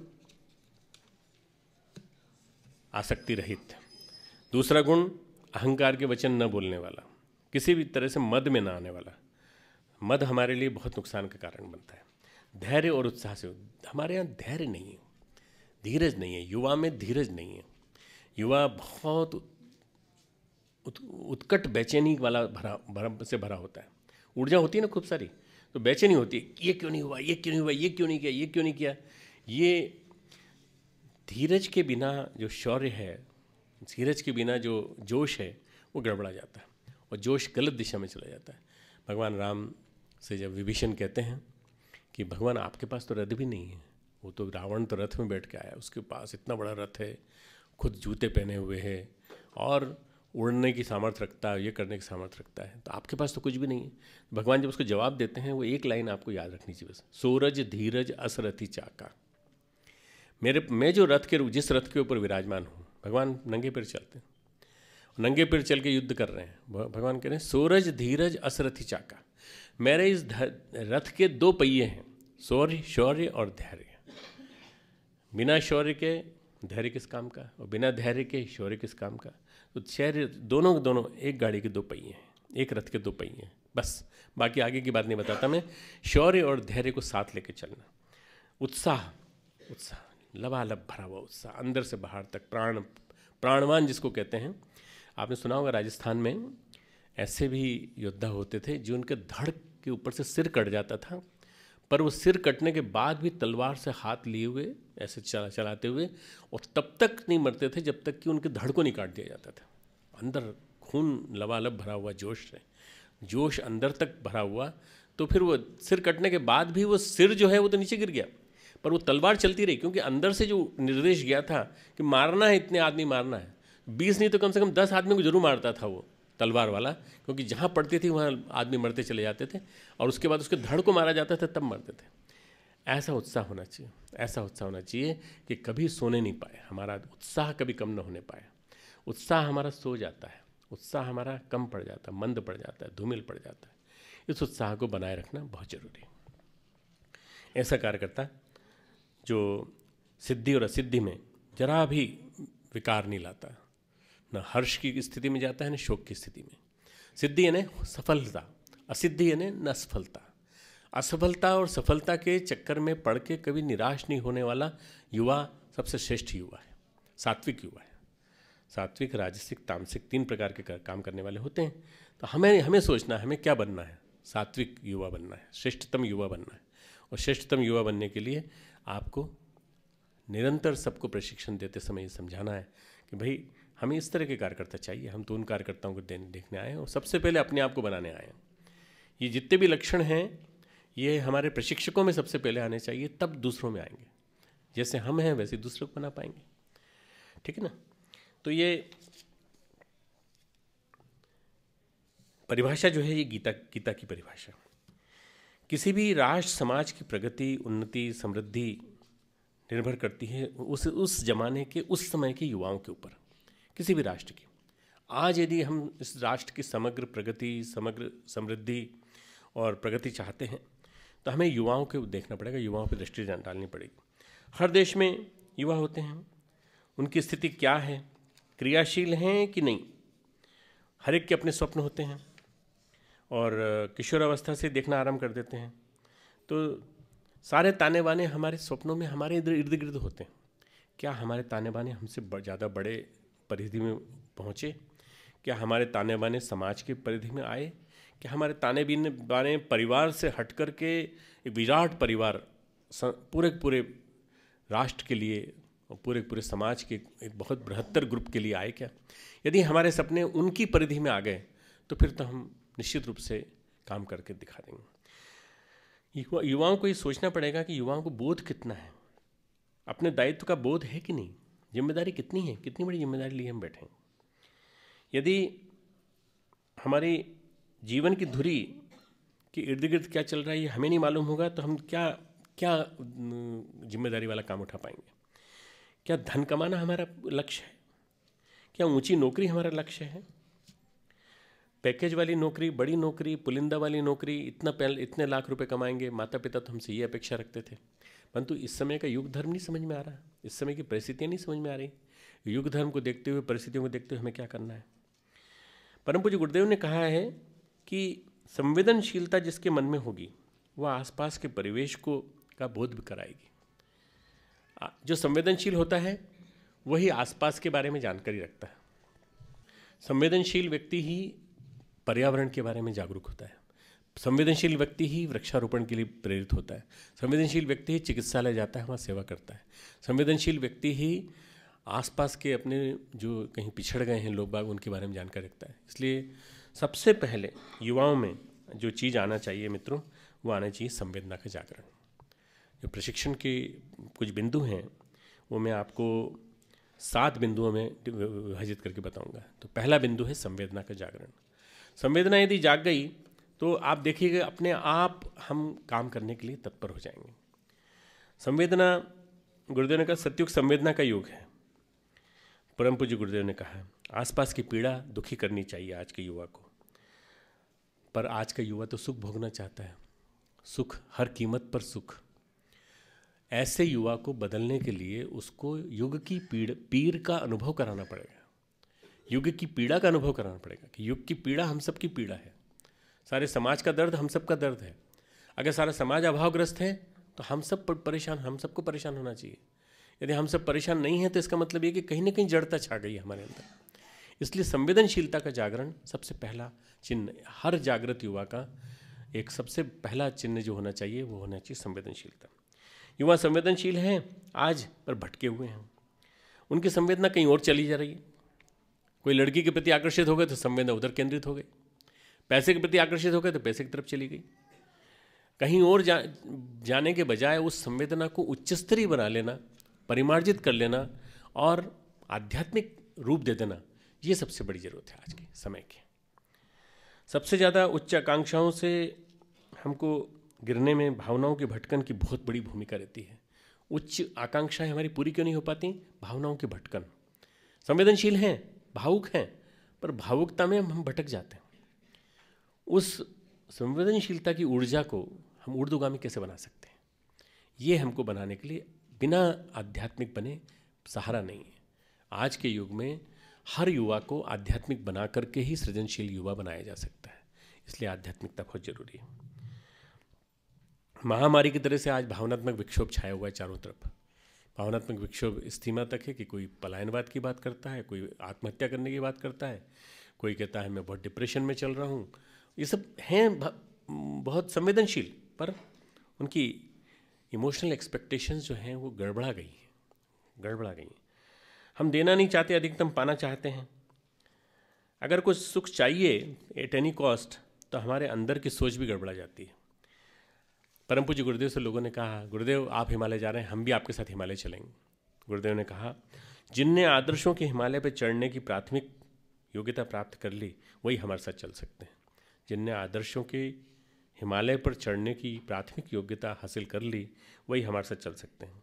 आसक्ति रहित, दूसरा गुण अहंकार के वचन न बोलने वाला, किसी भी तरह से मद में न आने वाला। मद हमारे लिए बहुत नुकसान का कारण बनता है। धैर्य और उत्साह से, हमारे यहाँ धैर्य नहीं है, धीरज नहीं है, युवा में धीरज नहीं है। युवा बहुत उत्कट बेचैनी वाला भरा होता है। ऊर्जा होती है ना खूब सारी, तो बेचैनी होती है, ये क्यों नहीं हुआ, ये क्यों नहीं हुआ, ये क्यों नहीं किया, ये क्यों नहीं किया। ये धीरज के बिना जो शौर्य है, धीरज के बिना जो जोश है, वो गड़बड़ा जाता है और जोश गलत दिशा में चला जाता है। भगवान राम से जब विभीषण कहते हैं कि भगवान आपके पास तो रथ भी नहीं है, वो तो रावण तो रथ में बैठ के आया, उसके पास इतना बड़ा रथ है, खुद जूते पहने हुए है और उड़ने की सामर्थ्य रखता है, ये करने की सामर्थ्य रखता है, तो आपके पास तो कुछ भी नहीं है। भगवान जब उसको जवाब देते हैं, वो एक लाइन आपको याद रखनी चाहिए बस, सूरज धीरज असरथी चाका। मैं जो रथ के जिस रथ के ऊपर विराजमान हूँ, भगवान नंगे पैर चलते हैं, नंगे पैर चल के युद्ध कर रहे हैं। भगवान कह रहे हैं सूरज धीरज असरथी चाका, मेरे इस रथ के दो पहिए हैं, शौर्य और धैर्य। बिना शौर्य के धैर्य किस काम का, और बिना धैर्य के शौर्य किस काम का। तो शौर्य दोनों एक गाड़ी के दो पहिए हैं, एक रथ के दो पहिए हैं, बस, बाकी आगे की बात नहीं बताता मैं। शौर्य और धैर्य को साथ लेके चलना, उत्साह, उत्साह लबालब भरा हुआ उत्साह, अंदर से बाहर तक, प्राणवान जिसको कहते हैं। आपने सुना होगा राजस्थान में ऐसे भी योद्धा होते थे जो उनके धड़ के ऊपर से सिर कट जाता था, पर वो सिर कटने के बाद भी तलवार से हाथ लिए हुए ऐसे चलाते हुए, और तब तक नहीं मरते थे जब तक कि उनके धड़ को नहीं काट दिया जाता था। अंदर खून लबालब भरा हुआ जोश है, जोश अंदर तक भरा हुआ, तो फिर वो सिर कटने के बाद भी वो सिर जो है वो तो नीचे गिर गया, पर वो तलवार चलती रही, क्योंकि अंदर से जो निर्देश गया था कि मारना है, इतने आदमी मारना है, 20 नहीं तो कम से कम 10 आदमी को जरूर मारता था वो तलवार वाला, क्योंकि जहाँ पड़ती थी वहाँ आदमी मरते चले जाते थे, और उसके बाद उसके धड़ को मारा जाता था तब मरते थे। ऐसा उत्साह होना चाहिए, ऐसा उत्साह होना चाहिए कि कभी सोने नहीं पाए, हमारा उत्साह कभी कम न होने पाए। उत्साह हमारा सो जाता है, उत्साह हमारा कम पड़ जाता है, मंद पड़ जाता है, धूमिल पड़ जाता है। इस उत्साह को बनाए रखना बहुत जरूरी है। ऐसा कार्यकर्ता जो सिद्धि और असिद्धि में जरा भी विकार नहीं लाता, न हर्ष की स्थिति में जाता है न शोक की स्थिति में। सिद्धि यानी सफलता, असिद्धि यानी न असफलता। असफलता और सफलता के चक्कर में पड़ के कभी निराश नहीं होने वाला युवा सबसे श्रेष्ठ युवा है, सात्विक युवा है। सात्विक, राजसिक, तामसिक 3 प्रकार के काम करने वाले होते हैं। तो हमें सोचना है हमें क्या बनना है, सात्विक युवा बनना है, श्रेष्ठतम युवा बनना है। और श्रेष्ठतम युवा बनने के लिए आपको निरंतर सबको प्रशिक्षण देते समय ये समझाना है कि भाई हमें इस तरह के कार्यकर्ता चाहिए, हम तो उन कार्यकर्ताओं को देखने आए हैं और सबसे पहले अपने आप को बनाने आए हैं। ये जितने भी लक्षण हैं ये हमारे प्रशिक्षकों में सबसे पहले आने चाहिए, तब दूसरों में आएंगे। जैसे हम हैं वैसे दूसरों को बना पाएंगे, ठीक है ना। तो ये परिभाषा जो है ये गीता की परिभाषा। किसी भी राष्ट्र समाज की प्रगति, उन्नति, समृद्धि निर्भर करती है उस जमाने के, उस समय के युवाओं के ऊपर, किसी भी राष्ट्र की। आज यदि हम इस राष्ट्र की समग्र प्रगति, समग्र समृद्धि और प्रगति चाहते हैं तो हमें युवाओं को देखना पड़ेगा, युवाओं पर दृष्टि डालनी पड़ेगी। हर देश में युवा होते हैं, उनकी स्थिति क्या है, क्रियाशील हैं कि नहीं, हर एक के अपने स्वप्न होते हैं और किशोरावस्था से देखना आरंभ कर देते हैं। तो सारे ताने बाने हमारे स्वप्नों में हमारे इर्द गिर्द होते हैं। क्या हमारे ताने बाने हमसे ज़्यादा बड़े परिधि में पहुँचे? क्या हमारे ताने बाने समाज की परिधि में आए? क्या हमारे ताने बाने परिवार से हट कर के एक विराट परिवार पूरे राष्ट्र के लिए और पूरे समाज के एक बहुत बृहत्तर ग्रुप के लिए आए क्या? यदि हमारे सपने उनकी परिधि में आ गए तो फिर तो हम निश्चित रूप से काम करके दिखा देंगे। युवाओं को ये सोचना पड़ेगा कि युवाओं को बोध कितना है, अपने दायित्व का बोध है कि नहीं, जिम्मेदारी कितनी है, कितनी बड़ी जिम्मेदारी लिए हम बैठे हैं। यदि हमारी जीवन की धुरी के इर्द गिर्द क्या चल रहा है ये हमें नहीं मालूम होगा तो हम क्या जिम्मेदारी वाला काम उठा पाएंगे? क्या धन कमाना हमारा लक्ष्य है? क्या ऊंची नौकरी हमारा लक्ष्य है? पैकेज वाली नौकरी, बड़ी नौकरी, पुलिंदा वाली नौकरी, इतने लाख रुपए कमाएंगे, माता पिता तो हमसे ये अपेक्षा रखते थे। परंतु इस समय का युग धर्म नहीं समझ में आ रहा, इस समय की परिस्थितियाँ नहीं समझ में आ रही। युग धर्म को देखते हुए, परिस्थितियों को देखते हुए हमें क्या करना है? परम पूज्य गुरुदेव ने कहा है कि संवेदनशीलता जिसके मन में होगी वह आसपास के परिवेश का बोध भी कराएगी। जो संवेदनशील होता है वही आसपास के बारे में जानकारी रखता है। संवेदनशील व्यक्ति ही पर्यावरण के बारे में जागरूक होता है। संवेदनशील व्यक्ति ही वृक्षारोपण के लिए प्रेरित होता है। संवेदनशील व्यक्ति ही चिकित्सालय जाता है, वहाँ सेवा करता है। संवेदनशील व्यक्ति ही आसपास के अपने जो कहीं पिछड़ गए हैं लोग बाग, उनके बारे में जानकारी रखता है। इसलिए सबसे पहले युवाओं में जो चीज़ आना चाहिए मित्रों, वो आना चाहिए संवेदना का जागरण। जो प्रशिक्षण के कुछ बिंदु हैं वो मैं आपको 7 बिंदुओं में विभाजित करके बताऊंगा। तो पहला बिंदु है संवेदना का जागरण। संवेदना यदि जाग गई तो आप देखिएगा अपने आप हम काम करने के लिए तत्पर हो जाएंगे। संवेदना, गुरुदेव ने कहा सतयुग संवेदना का युग है। परम पूज्य गुरुदेव ने कहा आसपास की पीड़ा दुखी करनी चाहिए आज के युवा को, पर आज का युवा तो सुख भोगना चाहता है, सुख, हर कीमत पर सुख। ऐसे युवा को बदलने के लिए उसको युग की पीड़ का अनुभव कराना पड़ेगा, युग की पीड़ा का अनुभव कराना पड़ेगा कि युग की पीड़ा हम सब की पीड़ा है। सारे समाज का दर्द हम सबका दर्द है। अगर सारा समाज अभावग्रस्त है तो हम सबको परेशान होना चाहिए। यदि हम सब परेशान नहीं हैं तो इसका मतलब ये कि कहीं ना कहीं जड़ता छा गई है हमारे अंदर। इसलिए संवेदनशीलता का जागरण सबसे पहला चिन्ह, हर जागृत युवा का एक सबसे पहला चिन्ह जो होना चाहिए वो होना चाहिए संवेदनशीलता। युवा संवेदनशील हैं आज पर भटके हुए हैं, उनकी संवेदना कहीं और चली जा रही है। कोई लड़की के प्रति आकर्षित हो गए तो संवेदना उधर केंद्रित हो गई, पैसे के प्रति आकर्षित हो गए तो पैसे की तरफ चली गई। कहीं और जाने के बजाय उस संवेदना को उच्च स्तरीय बना लेना, परिमार्जित कर लेना और आध्यात्मिक रूप दे देना, ये सबसे बड़ी ज़रूरत है आज के समय की। सबसे ज़्यादा उच्च आकांक्षाओं से हमको गिरने में भावनाओं के भटकन की बहुत बड़ी भूमिका रहती है। उच्च आकांक्षाएं हमारी पूरी क्यों नहीं हो पाती? भावनाओं के भटकन। संवेदनशील हैं, भावुक हैं, पर भावुकता में हम भटक जाते हैं। उस संवेदनशीलता की ऊर्जा को हम ऊर्ध्वगामी कैसे बना सकते हैं? ये हमको बनाने के लिए बिना आध्यात्मिक बने सहारा नहीं है। आज के युग में हर युवा को आध्यात्मिक बना करके ही सृजनशील युवा बनाया जा सकता है। इसलिए आध्यात्मिकता बहुत जरूरी है। महामारी की तरह से आज भावनात्मक विक्षोभ छाया हुआ है चारों तरफ। भावनात्मक विक्षोभ इस सीमा तक है कि कोई पलायनवाद की बात करता है, कोई आत्महत्या करने की बात करता है, कोई कहता है मैं बहुत डिप्रेशन में चल रहा हूँ। ये सब हैं बहुत संवेदनशील, पर उनकी इमोशनल एक्सपेक्टेशंस जो हैं वो गड़बड़ा गई। हम देना नहीं चाहते, अधिकतम पाना चाहते हैं। अगर कुछ सुख चाहिए एट एनी कॉस्ट तो हमारे अंदर की सोच भी गड़बड़ा जाती है। परम पूज्य गुरुदेव से लोगों ने कहा, गुरुदेव आप हिमालय जा रहे हैं, हम भी आपके साथ हिमालय चलेंगे। गुरुदेव ने कहा, जिनने आदर्शों के हिमालय पर चढ़ने की प्राथमिक योग्यता प्राप्त कर ली वही हमारे साथ चल सकते हैं। जिनने आदर्शों के हिमालय पर चढ़ने की प्राथमिक योग्यता हासिल कर ली वही हमारे साथ चल सकते हैं।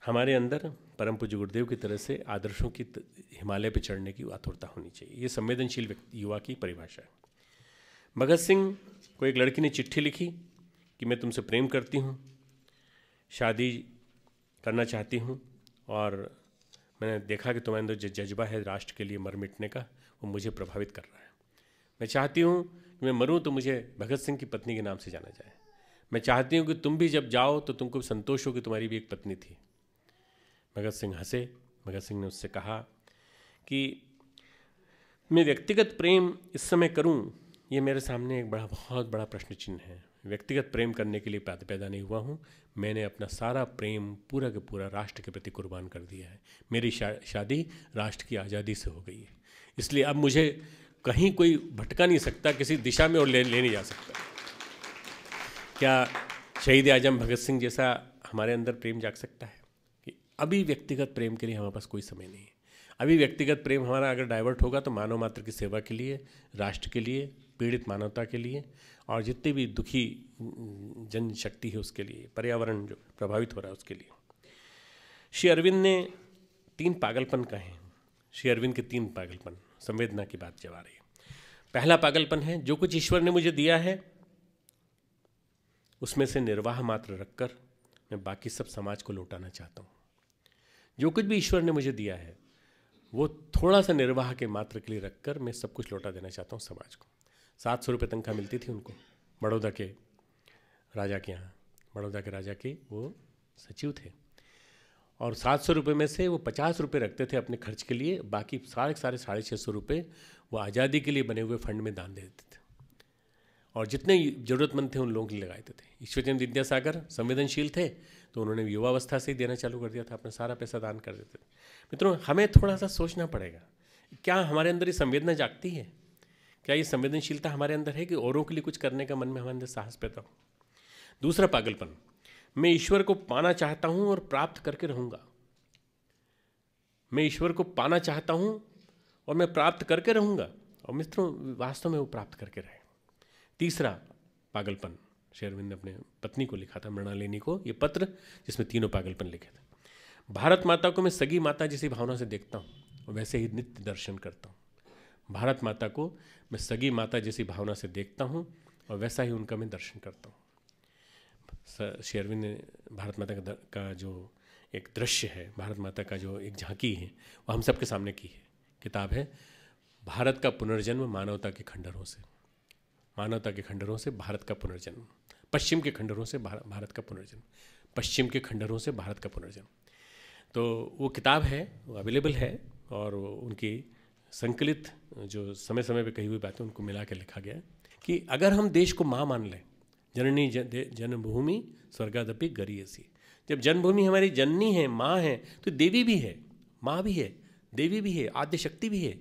हमारे अंदर परम पूज्य गुरुदेव की तरह से आदर्शों की हिमालय पर चढ़ने की आतुरता होनी चाहिए। ये संवेदनशील युवा की परिभाषा है। भगत सिंह को एक लड़की ने चिट्ठी लिखी कि मैं तुमसे प्रेम करती हूँ, शादी करना चाहती हूँ, और मैंने देखा कि तुम्हारे अंदर जो जज्बा है राष्ट्र के लिए मर मिटने का, वो मुझे प्रभावित कर रहा है। मैं चाहती हूँ कि मैं मरूँ तो मुझे भगत सिंह की पत्नी के नाम से जाना जाए। मैं चाहती हूँ कि तुम भी जब जाओ तो तुमको संतोष हो कि तुम्हारी भी एक पत्नी थी। भगत सिंह हंसे। भगत सिंह ने उससे कहा कि मैं व्यक्तिगत प्रेम इस समय करूं, ये मेरे सामने एक बहुत बड़ा प्रश्न चिन्ह है। व्यक्तिगत प्रेम करने के लिए पैदा नहीं हुआ हूं। मैंने अपना सारा प्रेम पूरा का पूरा राष्ट्र के प्रति कुर्बान कर दिया है। मेरी शादी राष्ट्र की आज़ादी से हो गई है, इसलिए अब मुझे कहीं कोई भटका नहीं सकता, किसी दिशा में और ले नहीं जा सकता। क्या शहीद आजम भगत सिंह जैसा हमारे अंदर प्रेम जाग सकता है? अभी व्यक्तिगत प्रेम के लिए हमारे पास कोई समय नहीं है। अभी व्यक्तिगत प्रेम हमारा अगर डाइवर्ट होगा तो मानव मात्र की सेवा के लिए, राष्ट्र के लिए, पीड़ित मानवता के लिए, और जितनी भी दुखी जनशक्ति है उसके लिए, पर्यावरण जो प्रभावित हो रहा है उसके लिए। श्री अरविंद ने 3 पागलपन कहे हैं। श्री अरविंद के 3 पागलपन संवेदना की बात जब आ रही है। पहला पागलपन है, जो कुछ ईश्वर ने मुझे दिया है उसमें से निर्वाह मात्र रखकर मैं बाकी सब समाज को लौटाना चाहता हूँ। जो कुछ भी ईश्वर ने मुझे दिया है वो थोड़ा सा निर्वाह के मात्र के लिए रखकर मैं सब कुछ लौटा देना चाहता हूँ समाज को। 700 रुपये तनख्वाह मिलती थी उनको बड़ौदा के राजा के यहाँ। बड़ौदा के राजा के वो सचिव थे, और 700 रुपये में से वो 50 रुपये रखते थे अपने खर्च के लिए, बाकी साढ़े 650 रुपये वो आज़ादी के लिए बने हुए फंड में दान दे देते थे, और जितने ज़रूरतमंद थे उन लोगों के लिए लगाए देते थे। ईश्वरचंद्र विद्यासागर संवेदनशील थे तो उन्होंने युवावस्था से ही देना चालू कर दिया था, अपना सारा पैसा दान कर देते थे। मित्रों, हमें थोड़ा सा सोचना पड़ेगा, क्या हमारे अंदर ये संवेदना जागती है? क्या ये संवेदनशीलता हमारे अंदर है कि औरों के लिए कुछ करने का मन में हमारे अंदर साहस पैदा हो? दूसरा पागलपन, मैं ईश्वर को पाना चाहता हूँ और प्राप्त करके रहूँगा। मैं ईश्वर को पाना चाहता हूँ और मैं प्राप्त करके रहूँगा, और मित्रों वास्तव में वो प्राप्त करके रहे। तीसरा पागलपन, श्री अरविंद ने अपने पत्नी को लिखा था, मृणालिनी को, ये पत्र जिसमें तीनों पागलपन लिखे थे। भारत माता को मैं सगी माता जैसी भावना से देखता हूँ और वैसे ही नित्य दर्शन करता हूँ। भारत माता को मैं सगी माता जैसी भावना से देखता हूँ और वैसा ही उनका मैं दर्शन करता हूँ। श्री अरविंद ने भारत माता का जो एक दृश्य है, भारत माता का जो एक झांकी है, वो हम सबके सामने की है। किताब है भारत का पुनर्जन्म मानवता के खंडहरों से। मानवता के खंडरों से भारत का पुनर्जन्म, पश्चिम के खंडरों से भारत का पुनर्जन्म, पश्चिम के खंडरों से भारत का पुनर्जन्म। तो वो किताब है, वो अवेलेबल है, और उनकी संकलित जो समय समय पे कही हुई बातें उनको मिला के लिखा गया है कि अगर हम देश को माँ मान लें, जननी जन्मभूमि स्वर्गादपि गरीयसी, जब जन्मभूमि हमारी जननी है, माँ है, तो देवी भी है, माँ भी है, देवी भी है, आद्य शक्ति भी है,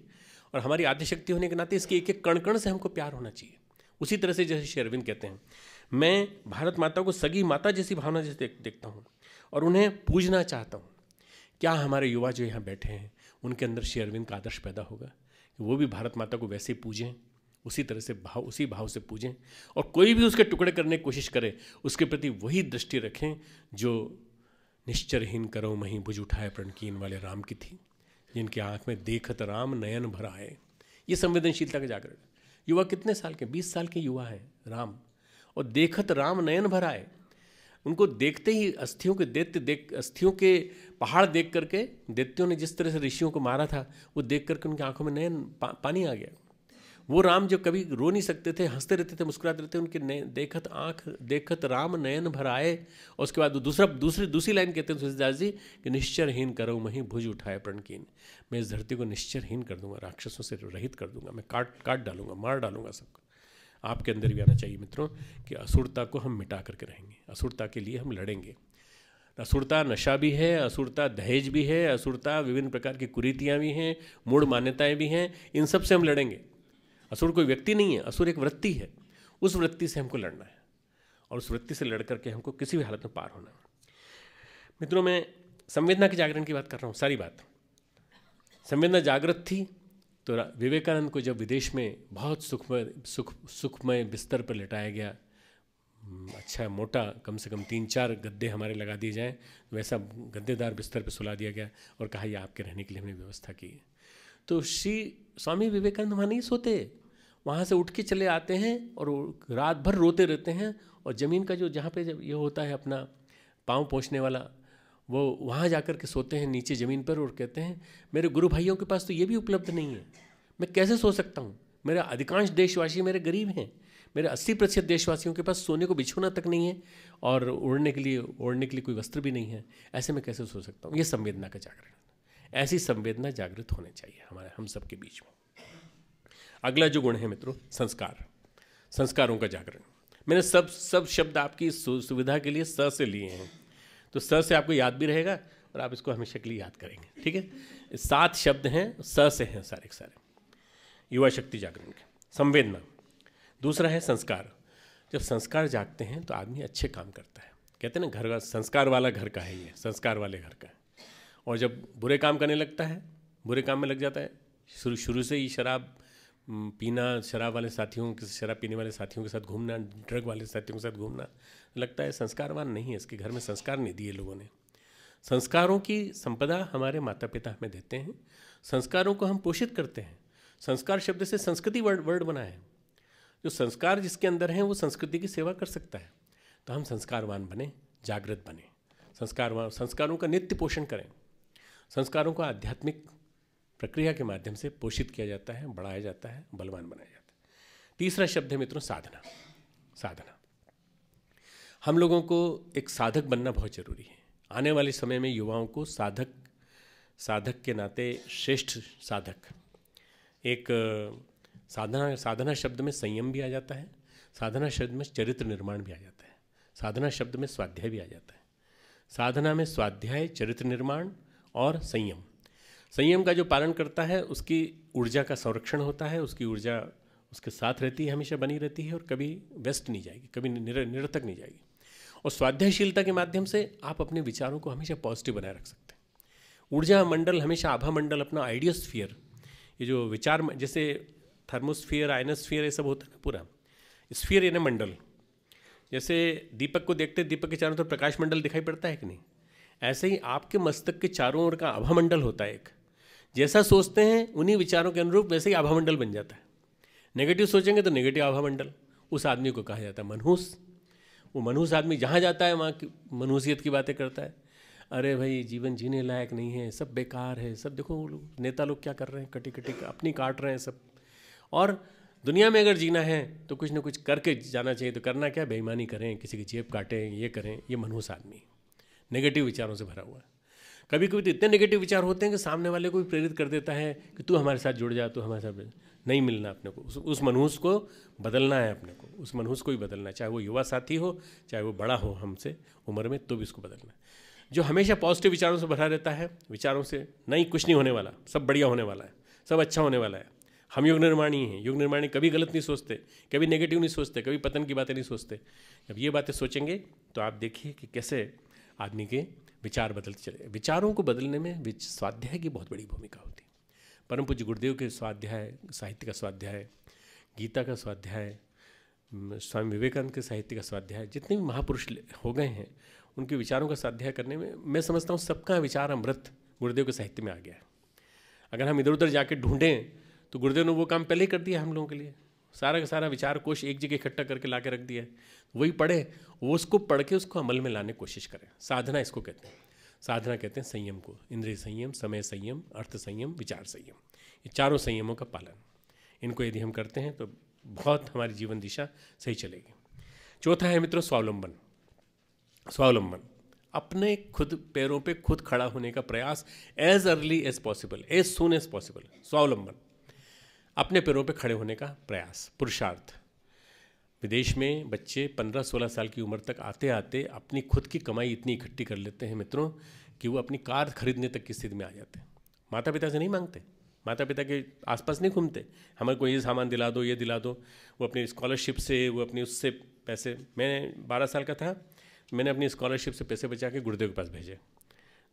और हमारी आद्य शक्ति होने के नाते इसके एक एक कण कण से हमको प्यार होना चाहिए। उसी तरह से जैसे श्री अरविंद कहते हैं, मैं भारत माता को सगी माता जैसी भावना जैसे देखता हूँ और उन्हें पूजना चाहता हूँ। क्या हमारे युवा जो यहाँ बैठे हैं उनके अंदर श्री अरविंद का आदर्श पैदा होगा कि वो भी भारत माता को वैसे पूजें, उसी तरह से उसी भाव से पूजें, और कोई भी उसके टुकड़े करने की कोशिश करे उसके प्रति वही दृष्टि रखें जो निश्चरहीन करो मही भुज उठाए प्रणकीन वाले राम की थी, जिनके आंख में देखत राम नयन भर आए। ये संवेदनशीलता का जागरण। युवा कितने साल के, 20 साल के युवा हैं राम, और देखत राम नयन भर आए। उनको देखते ही अस्थियों के पहाड़ देख करके, दैत्यों ने जिस तरह से ऋषियों को मारा था, वो देख करके उनकी आंखों में नयन पानी आ गया। वो राम जो कभी रो नहीं सकते थे, हंसते रहते थे, मुस्कुराते रहते, उनके देखत राम नयन भर आए। और उसके बाद दूसरी लाइन कहते हैं तुलसीदास जी कि निश्चरहीन करो मही भुज उठाए प्रणकीन, मैं इस धरती को निश्चरहीन कर दूंगा, राक्षसों से रहित कर दूंगा, मैं काट डालूंगा, मार डालूंगा सबको। आपके अंदर भी आना चाहिए मित्रों कि असुरता को हम मिटा करके रहेंगे, असुरता के लिए हम लड़ेंगे। असुरता नशा भी है, असुरता दहेज भी है, असुरता विभिन्न प्रकार की कुरीतियाँ भी हैं, मूढ़ मान्यताएं भी हैं, इन सब से हम लड़ेंगे। असुर कोई व्यक्ति नहीं है, असुर एक वृत्ति है, उस वृत्ति से हमको लड़ना है, और उस वृत्ति से लड़ करके हमको किसी भी हालत में पार होना है। मित्रों, मैं संवेदना के जागरण की बात कर रहा हूँ, सारी बात संवेदना जागृत थी तो विवेकानंद को जब विदेश में बहुत सुखमय बिस्तर पर लिटाया गया, अच्छा मोटा, कम से कम 3-4 गद्दे हमारे लगा दिए जाएं, वैसा गद्देदार बिस्तर पर सुला दिया गया और कहा यह आपके रहने के लिए हमने व्यवस्था की है। तो श्री स्वामी विवेकानंद वहाँ नहीं सोते, वहाँ से उठ के चले आते हैं और रात भर रोते रहते हैं, और ज़मीन का जो जहाँ पे जब ये होता है अपना पाँव पोंछने वाला, वो वहाँ जाकर के सोते हैं नीचे ज़मीन पर, और कहते हैं मेरे गुरु भाइयों के पास तो ये भी उपलब्ध नहीं है, मैं कैसे सो सकता हूँ। मेरा अधिकांश देशवासी मेरे गरीब हैं, मेरे 80% देशवासियों के पास सोने को बिछौना तक नहीं है, और ओढ़ने के लिए कोई वस्त्र भी नहीं है, ऐसे में कैसे सो सकता हूँ। ये संवेदना का जागरण, ऐसी संवेदना जागृत होने चाहिए हमारे हम सब के बीच में। अगला जो गुण है मित्रों, संस्कार, संस्कारों का जागरण। मैंने सब शब्द आपकी सुविधा के लिए स से लिए हैं, तो स से आपको याद भी रहेगा और आप इसको हमेशा के लिए याद करेंगे, ठीक है। 7 शब्द हैं, स से हैं सारे के सारे। युवा शक्ति जागरण के संवेदना। दूसरा है संस्कार। जब संस्कार जागते हैं तो आदमी अच्छे काम करता है। कहते हैं ना, घर का संस्कार वाला घर का है, ये संस्कार वाले घर का है। और जब बुरे काम करने लगता है, बुरे काम में लग जाता है, शुरू से ही शराब पीना, शराब वाले साथियों के, शराब पीने वाले साथियों के साथ घूमना, ड्रग वाले साथियों के साथ घूमना, लगता है संस्कारवान नहीं है, इसके घर में संस्कार नहीं दिए लोगों ने। संस्कारों की संपदा हमारे माता पिता हमें देते हैं, संस्कारों को हम पोषित करते हैं। संस्कार शब्द से संस्कृति वर्ड बना है। जो संस्कार जिसके अंदर हैं वो संस्कृति की सेवा कर सकता है। तो हम संस्कारवान बने, जागृत बने, संस्कारों का नित्य पोषण करें। संस्कारों को आध्यात्मिक प्रक्रिया के माध्यम से पोषित किया जाता है, बढ़ाया जाता है, बलवान बनाया जाता है। तीसरा शब्द है मित्रों साधना। साधना, हम लोगों को एक साधक बनना बहुत जरूरी है। आने वाले समय में युवाओं को साधक के नाते श्रेष्ठ साधक, एक साधना शब्द में संयम भी आ जाता है, साधना शब्द में चरित्र निर्माण भी आ जाता है, साधना शब्द में स्वाध्याय भी आ जाता है। साधना में स्वाध्याय, चरित्र निर्माण और संयम का जो पालन करता है उसकी ऊर्जा का संरक्षण होता है, उसकी ऊर्जा उसके साथ रहती है, हमेशा बनी रहती है और कभी वेस्ट नहीं जाएगी, कभी निरर्थक नहीं जाएगी। और स्वाध्यायशीलता के माध्यम से आप अपने विचारों को हमेशा पॉजिटिव बनाए रख सकते हैं। ऊर्जा मंडल, हमेशा आभा मंडल, अपना आइडियोस्फीयर, ये जो विचार, जैसे थर्मोस्फीयर, आयनोस्फीयर, ये सब होता है ना, पूरा स्फीयर यानी मंडल। जैसे दीपक को देखते दीपक के चारों तरफ प्रकाश मंडल दिखाई पड़ता है कि नहीं, ऐसे ही आपके मस्तक के चारों ओर का आभा मंडल होता है एक। जैसा सोचते हैं उन्हीं विचारों के अनुरूप वैसे ही आभा मंडल बन जाता है। नेगेटिव सोचेंगे तो नेगेटिव आभा मंडल, उस आदमी को कहा जाता है मनहूस। वो मनहूस आदमी जहाँ जाता है वहाँ की मनहूसियत की बातें करता है। अरे भाई जीवन जीने लायक नहीं है, सब बेकार है, सब देखो नेता लोग क्या कर रहे हैं, कटी अपनी काट रहे हैं सब। और दुनिया में अगर जीना है तो कुछ ना कुछ करके जाना चाहिए। तो करना क्या, बेईमानी करें, किसी की जेब काटें, ये करें, ये मनहूस आदमी नेगेटिव विचारों से भरा हुआ है। कभी कभी तो इतने नेगेटिव विचार होते हैं कि सामने वाले को भी प्रेरित कर देता है कि तू हमारे साथ जुड़ जा, तू हमारे साथ। नहीं मिलना अपने को, उस मनहूस को बदलना है अपने को, उस मनहूस को ही बदलना है, चाहे वो युवा साथी हो, चाहे वो बड़ा हो हमसे उम्र में, तो भी उसको बदलना है। जो हमेशा पॉजिटिव विचारों से भरा रहता है, विचारों से नहीं कुछ नहीं होने वाला, सब बढ़िया होने वाला है, सब अच्छा होने वाला है, हम योग निर्माणी हैं, योग निर्माणी कभी गलत नहीं सोचते, कभी नेगेटिव नहीं सोचते, कभी पतन की बातें नहीं सोचते। जब ये बातें सोचेंगे तो आप देखिए कि कैसे आदमी के विचार बदलते चले। विचारों को बदलने में स्वाध्याय की बहुत बड़ी भूमिका होती है। परम पूज्य गुरुदेव के स्वाध्याय, साहित्य का स्वाध्याय, गीता का स्वाध्याय, स्वामी विवेकानंद के साहित्य का स्वाध्याय, जितने भी महापुरुष हो गए हैं उनके विचारों का स्वाध्याय करने में मैं समझता हूँ सबका विचार अमृत गुरुदेव के साहित्य में आ गया है। अगर हम इधर उधर जाके ढूंढें तो गुरुदेव ने वो काम पहले ही कर दिया हम लोगों के लिए। सारा का सारा विचार कोश एक जगह इकट्ठा करके ला के रख दिया है, वही पढ़े, वो उसको पढ़ के उसको अमल में लाने की कोशिश करें। साधना इसको कहते हैं, साधना कहते हैं संयम को, इंद्रिय संयम, समय संयम, अर्थ संयम, विचार संयम, ये चारों संयमों का पालन। इनको यदि हम करते हैं तो बहुत हमारी जीवन दिशा सही चलेगी। चौथा है मित्रों स्वावलंबन। स्वावलंबन, अपने खुद पैरों पे खुद खड़ा होने का प्रयास, as early as possible, as soon as possible. स्वावलंबन, अपने पैरों पे खड़े होने का प्रयास, पुरुषार्थ। विदेश में बच्चे 15-16 साल की उम्र तक आते आते अपनी खुद की कमाई इतनी इकट्ठी कर लेते हैं मित्रों कि वो अपनी कार खरीदने तक की स्थिति में आ जाते हैं। माता पिता से नहीं मांगते, माता पिता के आसपास नहीं घूमते, हमें को ये सामान दिला दो, ये दिला दो। वो अपनी स्कॉलरशिप से, वो अपनी उससे पैसे, मैं 12 साल का था, मैंने अपनी स्कॉलरशिप से पैसे बचा के गुरुदेव के पास भेजे,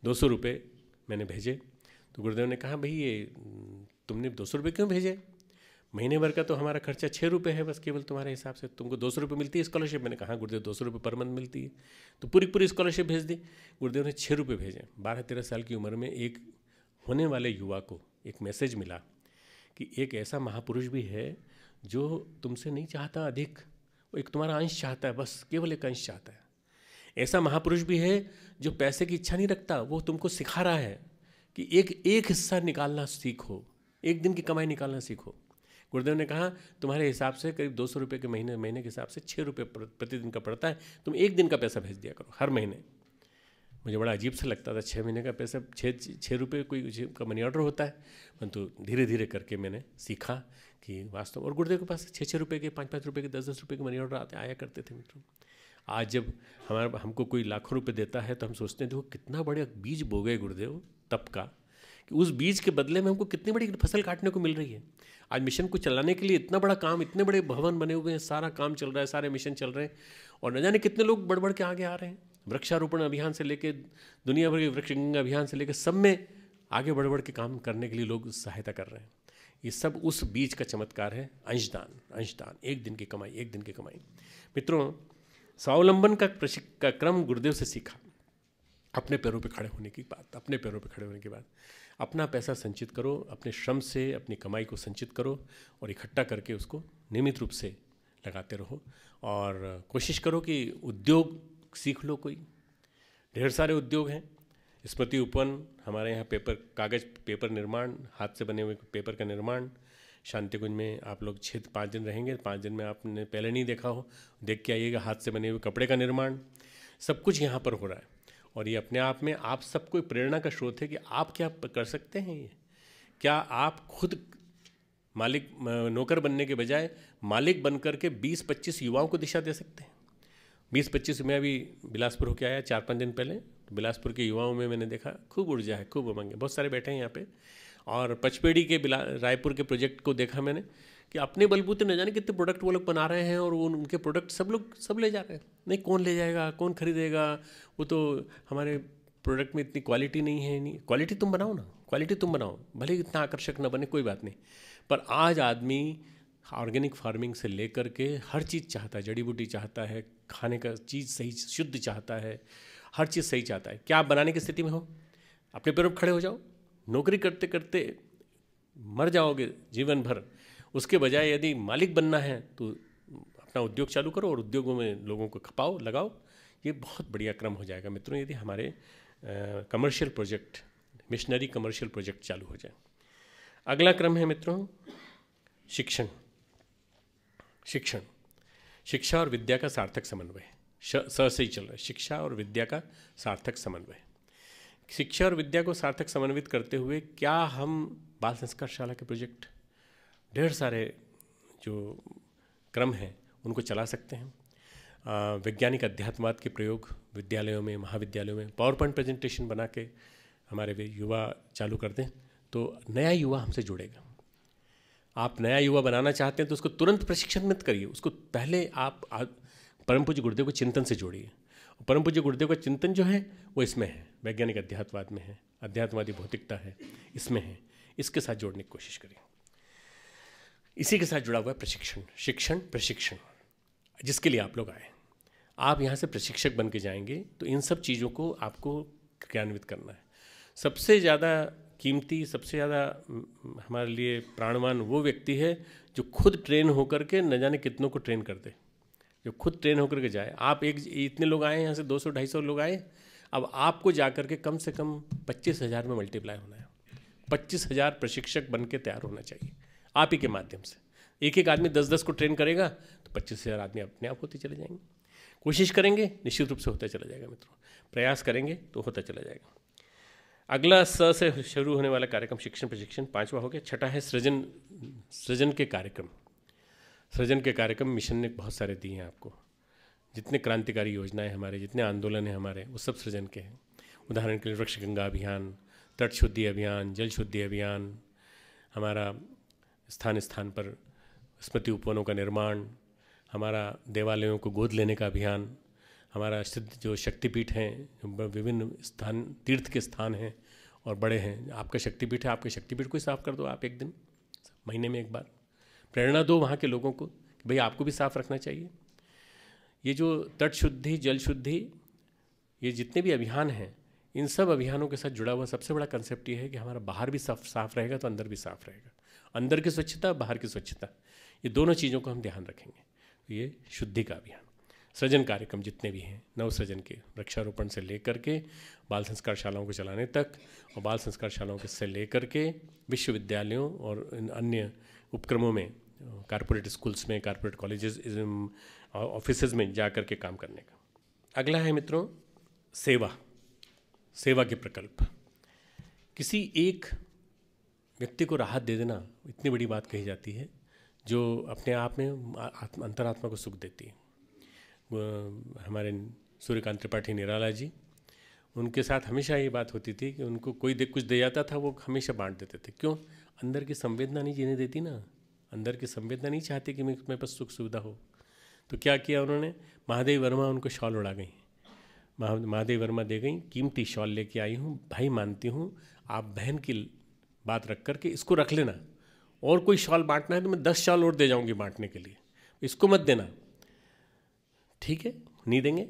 200 रुपये मैंने भेजे। तो गुरुदेव ने कहा, भाई ये तुमने 200 रुपये क्यों भेजे, महीने भर का तो हमारा खर्चा 6 रुपये है बस केवल तुम्हारे हिसाब से, तुमको 200 रुपये मिलती है स्कॉलरशिप। मैंने कहा गुरुदेव 200 रुपये पर मंथ मिलती है, तो पूरी स्कॉलरशिप भेज दी। गुरुदेव ने 6 रुपये भेजे। 12-13 साल की उम्र में एक होने वाले युवा को एक मैसेज मिला कि एक ऐसा महापुरुष भी है जो तुमसे नहीं चाहता अधिक, वो एक तुम्हारा अंश चाहता है, बस केवल एक अंश चाहता है। ऐसा महापुरुष भी है जो पैसे की इच्छा नहीं रखता, वो तुमको सिखा रहा है कि एक हिस्सा निकालना सीखो, एक दिन की कमाई निकालना सीखो। गुरुदेव ने कहा तुम्हारे हिसाब से करीब 200 रुपये के महीने के हिसाब से 6 रुपये प्रतिदिन का पड़ता है, तुम एक दिन का पैसा भेज दिया करो हर महीने। मुझे बड़ा अजीब सा लगता था, 6 महीने का पैसा, 6 रुपये कोई का मनी ऑर्डर होता है, परंतु धीरे धीरे करके मैंने सीखा कि वास्तव। और गुरुदेव के पास 6-6 रुपये के, 5-5 रुपये के, 10-10 रुपये के मनी ऑर्डर आया करते थे मित्रों। आज जब हमको कोई लाखों रुपये देता है तो हम सोचते हैं देखो कितना बड़ा बीज बो गए गुरुदेव तप का, कि उस बीज के बदले में हमको कितनी बड़ी फसल काटने को मिल रही है। आज मिशन को चलाने के लिए इतना बड़ा काम, इतने बड़े भवन बने हुए हैं, सारा काम चल रहा है, सारे मिशन चल रहे हैं, और न जाने कितने लोग बढ़ बढ़ के आगे आ रहे हैं। वृक्षारोपण अभियान से लेके दुनिया भर के वृक्ष अभियान से लेकर सब में आगे बढ़ बढ़ के काम करने के लिए लोग सहायता कर रहे हैं। ये सब उस बीज का चमत्कार है, अंशदान, एक दिन की कमाई। मित्रों, स्वावलंबन का क्रम गुरुदेव से सीखा। अपने पैरों पे खड़े होने की बात, अपने पैरों पे खड़े होने के बाद अपना पैसा संचित करो, अपने श्रम से अपनी कमाई को संचित करो और इकट्ठा करके उसको नियमित रूप से लगाते रहो। और कोशिश करो कि उद्योग सीख लो, कोई ढेर सारे उद्योग हैं। स्मृति उपवन, हमारे यहाँ पेपर निर्माण, हाथ से बने हुए पेपर का निर्माण। शांति कुंज में आप लोग 5 दिन रहेंगे, 5 दिन में आपने पहले नहीं देखा हो, देख के आइएगा। हाथ से बने हुए कपड़े का निर्माण, सब कुछ यहाँ पर हो रहा है। और ये अपने आप में आप सबको प्रेरणा का स्रोत है कि आप क्या कर सकते हैं। ये क्या आप खुद मालिक, नौकर बनने के बजाय मालिक बनकर के 20-25 युवाओं को दिशा दे सकते हैं। 20-25 में अभी बिलासपुर होकर आया 4-5 दिन पहले, तो बिलासपुर के युवाओं में मैंने देखा खूब ऊर्जा है, खूब उमंग है, बहुत सारे बैठे हैं यहाँ पे। और पचपेड़ी के रायपुर के प्रोजेक्ट को देखा मैंने कि अपने बलबूते न जाने कितने प्रोडक्ट वो लोग बना रहे हैं, और वो उनके प्रोडक्ट सब ले जा रहे हैं। नहीं, कौन ले जाएगा, कौन खरीदेगा, वो तो हमारे प्रोडक्ट में इतनी क्वालिटी नहीं है। नहीं, क्वालिटी तुम बनाओ ना, क्वालिटी तुम बनाओ, भले इतना आकर्षक ना बने, कोई बात नहीं। पर आज आदमी ऑर्गेनिक फार्मिंग से लेकर के हर चीज़ चाहता है, जड़ी बूटी चाहता है, खाने का चीज़ सही शुद्ध चाहता है, हर चीज़ सही चाहता है। क्या आप बनाने की स्थिति में हो? अपने पैरों पर खड़े हो जाओ। नौकरी करते करते मर जाओगे जीवन भर, उसके बजाय यदि मालिक बनना है तो अपना उद्योग चालू करो और उद्योगों में लोगों को खपाओ, लगाओ। ये बहुत बढ़िया क्रम हो जाएगा मित्रों यदि हमारे commercial project, missionary commercial project चालू हो जाए। अगला क्रम है मित्रों शिक्षण। शिक्षण, शिक्षा और विद्या का सार्थक समन्वय, स से ही चल रहा है, शिक्षा और विद्या का सार्थक समन्वय। शिक्षा और विद्या को सार्थक समन्वित करते हुए क्या हम बाल संस्कार शाला के प्रोजेक्ट, ढेर सारे जो क्रम हैं उनको चला सकते हैं। वैज्ञानिक अध्यात्मवाद के प्रयोग विद्यालयों में, महाविद्यालयों में पावर पॉइंट प्रेजेंटेशन बना के हमारे वे युवा चालू कर दें तो नया युवा हमसे जुड़ेगा। आप नया युवा बनाना चाहते हैं तो उसको तुरंत प्रशिक्षण मत करिए, उसको पहले आप परम पूज्य गुरुदेव को चिंतन से जोड़िए। परम पूज्य गुरुदेव का चिंतन जो है वो इसमें है, वैज्ञानिक अध्यात्मवाद में है, अध्यात्मवादी भौतिकता है, इसमें है, इसके साथ जोड़ने की कोशिश करिए। इसी के साथ जुड़ा हुआ है प्रशिक्षण, शिक्षण प्रशिक्षण, जिसके लिए आप लोग आए। आप यहाँ से प्रशिक्षक बन के जाएंगे तो इन सब चीज़ों को आपको क्रियान्वित करना है। सबसे ज़्यादा कीमती, सबसे ज़्यादा हमारे लिए प्राणवान वो व्यक्ति है जो खुद ट्रेन होकर के न जाने कितनों को ट्रेन कर दे, जो खुद ट्रेन होकर के जाए। आप इतने लोग आए, यहाँ से 200-250 लोग आए, अब आपको जा कर के कम से कम 25,000 में मल्टीप्लाई होना है। 25,000 प्रशिक्षक बन के तैयार होना चाहिए आप ही के माध्यम से। एक एक आदमी 10-10 को ट्रेन करेगा तो 25,000 आदमी अपने आप होते चले जाएंगे। कोशिश करेंगे निश्चित रूप से होता चला जाएगा मित्रों, प्रयास करेंगे तो होता चला जाएगा। अगला स से शुरू होने वाला कार्यक्रम शिक्षण प्रशिक्षण 5वां हो गया। छठा है सृजन के कार्यक्रम। सृजन के कार्यक्रम मिशन ने बहुत सारे दिए हैं आपको। जितने क्रांतिकारी योजनाएं हमारे, जितने आंदोलन हैं हमारे, वो सब सृजन के हैं। उदाहरण के लिए वृक्ष गंगा अभियान, तट शुद्धि अभियान, जल शुद्धि अभियान, हमारा स्थान स्थान पर स्मृति उपवनों का निर्माण, हमारा देवालयों को गोद लेने का अभियान, हमारा सिद्ध जो शक्तिपीठ हैं, विभिन्न स्थान तीर्थ के स्थान हैं और बड़े हैं। आपका शक्तिपीठ है, आपके शक्तिपीठ को ही साफ कर दो आप एक दिन, महीने में एक बार। प्रेरणा दो वहाँ के लोगों को कि भाई आपको भी साफ रखना चाहिए। ये जो तट शुद्धि, जल शुद्धि, ये जितने भी अभियान हैं, इन सब अभियानों के साथ जुड़ा हुआ सबसे बड़ा कंसेप्ट ये है कि हमारा बाहर भी साफ रहेगा तो अंदर भी साफ रहेगा। अंदर की स्वच्छता, बाहर की स्वच्छता, ये दोनों चीज़ों को हम ध्यान रखेंगे। तो ये शुद्धि का अभियान। सृजन कार्यक्रम जितने भी हैं, नवसृजन के, वृक्षारोपण से लेकर के बाल संस्कार शालाओं को चलाने तक, और बाल संस्कार शालाओं से लेकर के विश्वविद्यालयों और अन्य उपक्रमों में, कारपोरेट स्कूल्स में, कारपोरेट कॉलेजेस, ऑफिसेज में जा कर के काम करने का। अगला है मित्रों सेवा के प्रकल्प। किसी एक व्यक्ति को राहत दे देना इतनी बड़ी बात कही जाती है जो अपने आप में अंतरात्मा को सुख देती है। हमारे सूर्यकांत त्रिपाठी निराला जी, उनके साथ हमेशा ये बात होती थी कि उनको कोई कुछ दे जाता था वो हमेशा बांट देते थे। क्यों? अंदर की संवेदना नहीं जीने देती ना, अंदर की संवेदना नहीं चाहती कि मेरे पास सुख सुविधा हो। तो क्या किया उन्होंने? महादेव वर्मा उनको शॉल उड़ा गई, महादेव वर्मा दे गई, कीमती शॉल लेके आई हूँ भाई, मानती हूँ आप बहन की बात रख करके इसको रख लेना, और कोई शॉल बांटना है तो मैं 10 शॉल और दे जाऊँगी बांटने के लिए, इसको मत देना। ठीक है, नहीं देंगे।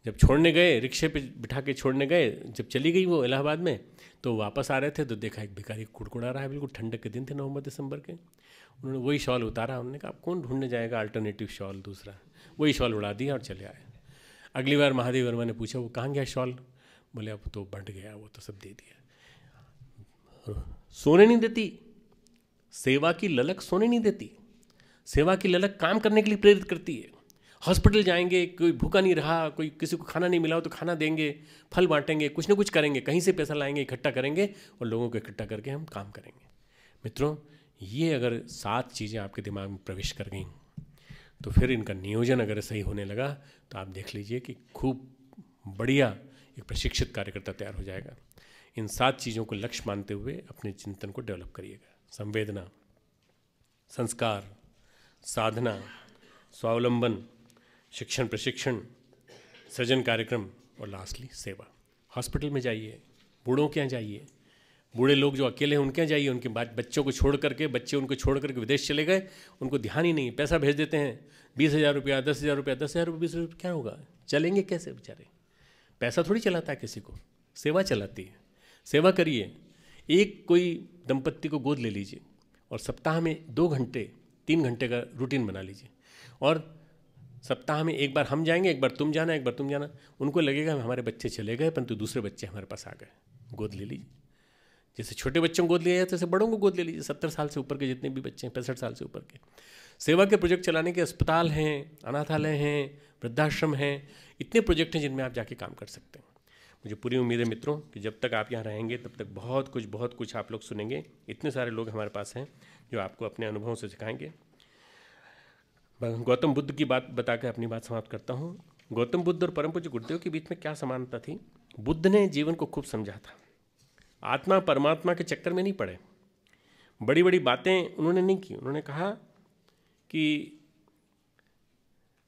जब छोड़ने गए, रिक्शे पे बिठा के छोड़ने गए, जब चली गई वो इलाहाबाद में, तो वापस आ रहे थे तो देखा एक भिखारी कुड़कुड़ा रहा है, बिल्कुल ठंडक के दिन थे, नवंबर दिसंबर के। उन्होंने वही शॉल उतारा, उन्होंने कहा अब कौन ढूंढने जाएगा अल्टरनेटिव शॉल दूसरा, वही शॉल उड़ा दिया और चले आए। अगली बार महादेव वर्मा ने पूछा वो कहाँ गया शॉल? बोले अब तो बंट गया, वो तो सब दे दिया। सोने नहीं देती सेवा की ललक, सोने नहीं देती। सेवा की ललक काम करने के लिए प्रेरित करती है। हॉस्पिटल जाएंगे, कोई भूखा नहीं रहा, कोई किसी को खाना नहीं मिला हो तो खाना देंगे, फल बांटेंगे, कुछ ना कुछ करेंगे, कहीं से पैसा लाएंगे, इकट्ठा करेंगे और लोगों को इकट्ठा करके हम काम करेंगे। मित्रों, ये अगर 7 चीज़ें आपके दिमाग में प्रवेश कर गई तो फिर इनका नियोजन अगर सही होने लगा तो आप देख लीजिए कि खूब बढ़िया एक प्रशिक्षित कार्यकर्ता तैयार हो जाएगा। इन 7 चीज़ों को लक्ष्य मानते हुए अपने चिंतन को डेवलप करिएगा। संवेदना, संस्कार, साधना, स्वावलंबन, शिक्षण प्रशिक्षण, सृजन कार्यक्रम और लास्टली सेवा। हॉस्पिटल में जाइए, बूढ़ों के यहाँ जाइए, बूढ़े लोग जो अकेले हैं उनके यहाँ जाइए, उनके बाद बच्चों को छोड़ करके, बच्चे उनको छोड़ करके विदेश चले गए, उनको ध्यान ही नहीं, पैसा भेज देते हैं 20,000 रुपया, 10,000 रुपया, 10,000 रुपये 20,000 रुपये, क्या होगा? चलेंगे कैसे बेचारे? पैसा थोड़ी चलाता है किसी को, सेवा चलाती है। सेवा करिए। एक कोई दंपत्ति को गोद ले लीजिए और सप्ताह में 2 घंटे 3 घंटे का रूटीन बना लीजिए, और सप्ताह में एक बार हम जाएंगे, एक बार तुम जाना, एक बार तुम जाना। उनको लगेगा हमारे बच्चे चले गए परंतु दूसरे बच्चे हमारे पास आ गए, गोद ले लीजिए। जैसे छोटे बच्चों को गोद लिया जाता है, जैसे बड़ों को गोद ले लीजिए। 70 साल से ऊपर के जितने भी बच्चे हैं, 65 साल से ऊपर के सेवा के प्रोजेक्ट चलाने के अस्पताल हैं, अनाथालय हैं, वृद्धाश्रम हैं, इतने प्रोजेक्ट हैं जिनमें आप जाके काम कर सकते हैं। मुझे पूरी उम्मीद है मित्रों कि जब तक आप यहाँ रहेंगे तब तक बहुत कुछ आप लोग सुनेंगे। इतने सारे लोग हमारे पास हैं जो आपको अपने अनुभवों से सिखाएंगे। गौतम बुद्ध की बात बता कर अपनी बात समाप्त करता हूँ। गौतम बुद्ध और परम पूज्य गुरुदेव के बीच में क्या समानता थी? बुद्ध ने जीवन को खूब समझा था, आत्मा परमात्मा के चक्कर में नहीं पड़े, बड़ी बड़ी बातें उन्होंने नहीं की। उन्होंने कहा कि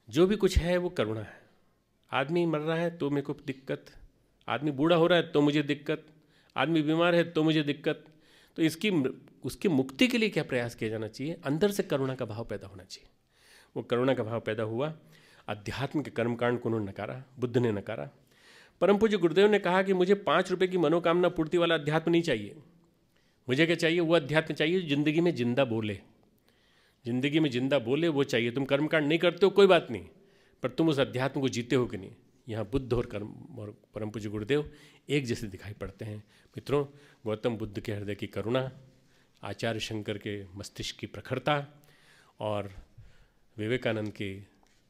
जो भी कुछ है वो करुणा है। आदमी मर रहा है तो मेरे को दिक्कत, आदमी बूढ़ा हो रहा है तो मुझे दिक्कत, आदमी बीमार है तो मुझे दिक्कत। तो उसकी मुक्ति के लिए क्या प्रयास किया जाना चाहिए? अंदर से करुणा का भाव पैदा होना चाहिए। वो करुणा का भाव पैदा हुआ। अध्यात्म के कर्मकांड को उन्होंने नकारा, बुद्ध ने नकारा। परम पूज्य गुरुदेव ने कहा कि मुझे 5 रुपये की मनोकामना पूर्ति वाला अध्यात्म नहीं चाहिए। मुझे क्या चाहिए? वो अध्यात्म चाहिए जो जिंदगी में जिंदा बोले, जिंदगी में जिंदा बोले वो चाहिए। तुम कर्मकांड नहीं करते हो कोई बात नहीं, पर तुम उस अध्यात्म को जीते हो कि नहीं। यहाँ बुद्ध और परम पूज्य गुरुदेव एक जैसे दिखाई पड़ते हैं। मित्रों, गौतम बुद्ध के हृदय की करुणा, आचार्य शंकर के मस्तिष्क की प्रखरता और विवेकानंद के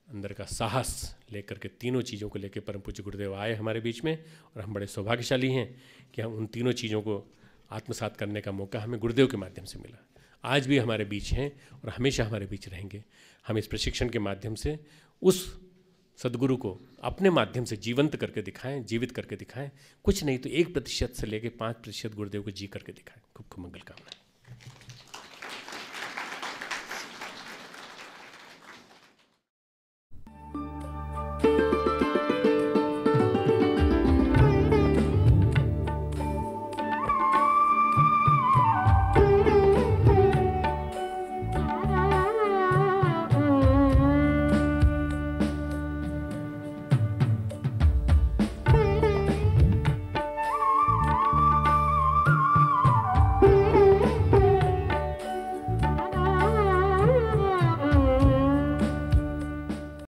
अंदर का साहस लेकर के, तीनों चीज़ों को लेकर परम पूज्य गुरुदेव आए हमारे बीच में। और हम बड़े सौभाग्यशाली हैं कि हम उन तीनों चीज़ों को आत्मसात करने का मौका हमें गुरुदेव के माध्यम से मिला। आज भी हमारे बीच हैं और हमेशा हमारे बीच रहेंगे। हम इस प्रशिक्षण के माध्यम से उस सद्गुरु को अपने माध्यम से जीवंत करके दिखाएं, जीवित करके दिखाएं। कुछ नहीं तो 1% से लेकर 5% गुरुदेव को जी करके दिखाएं। खूब खूब मंगल कामना।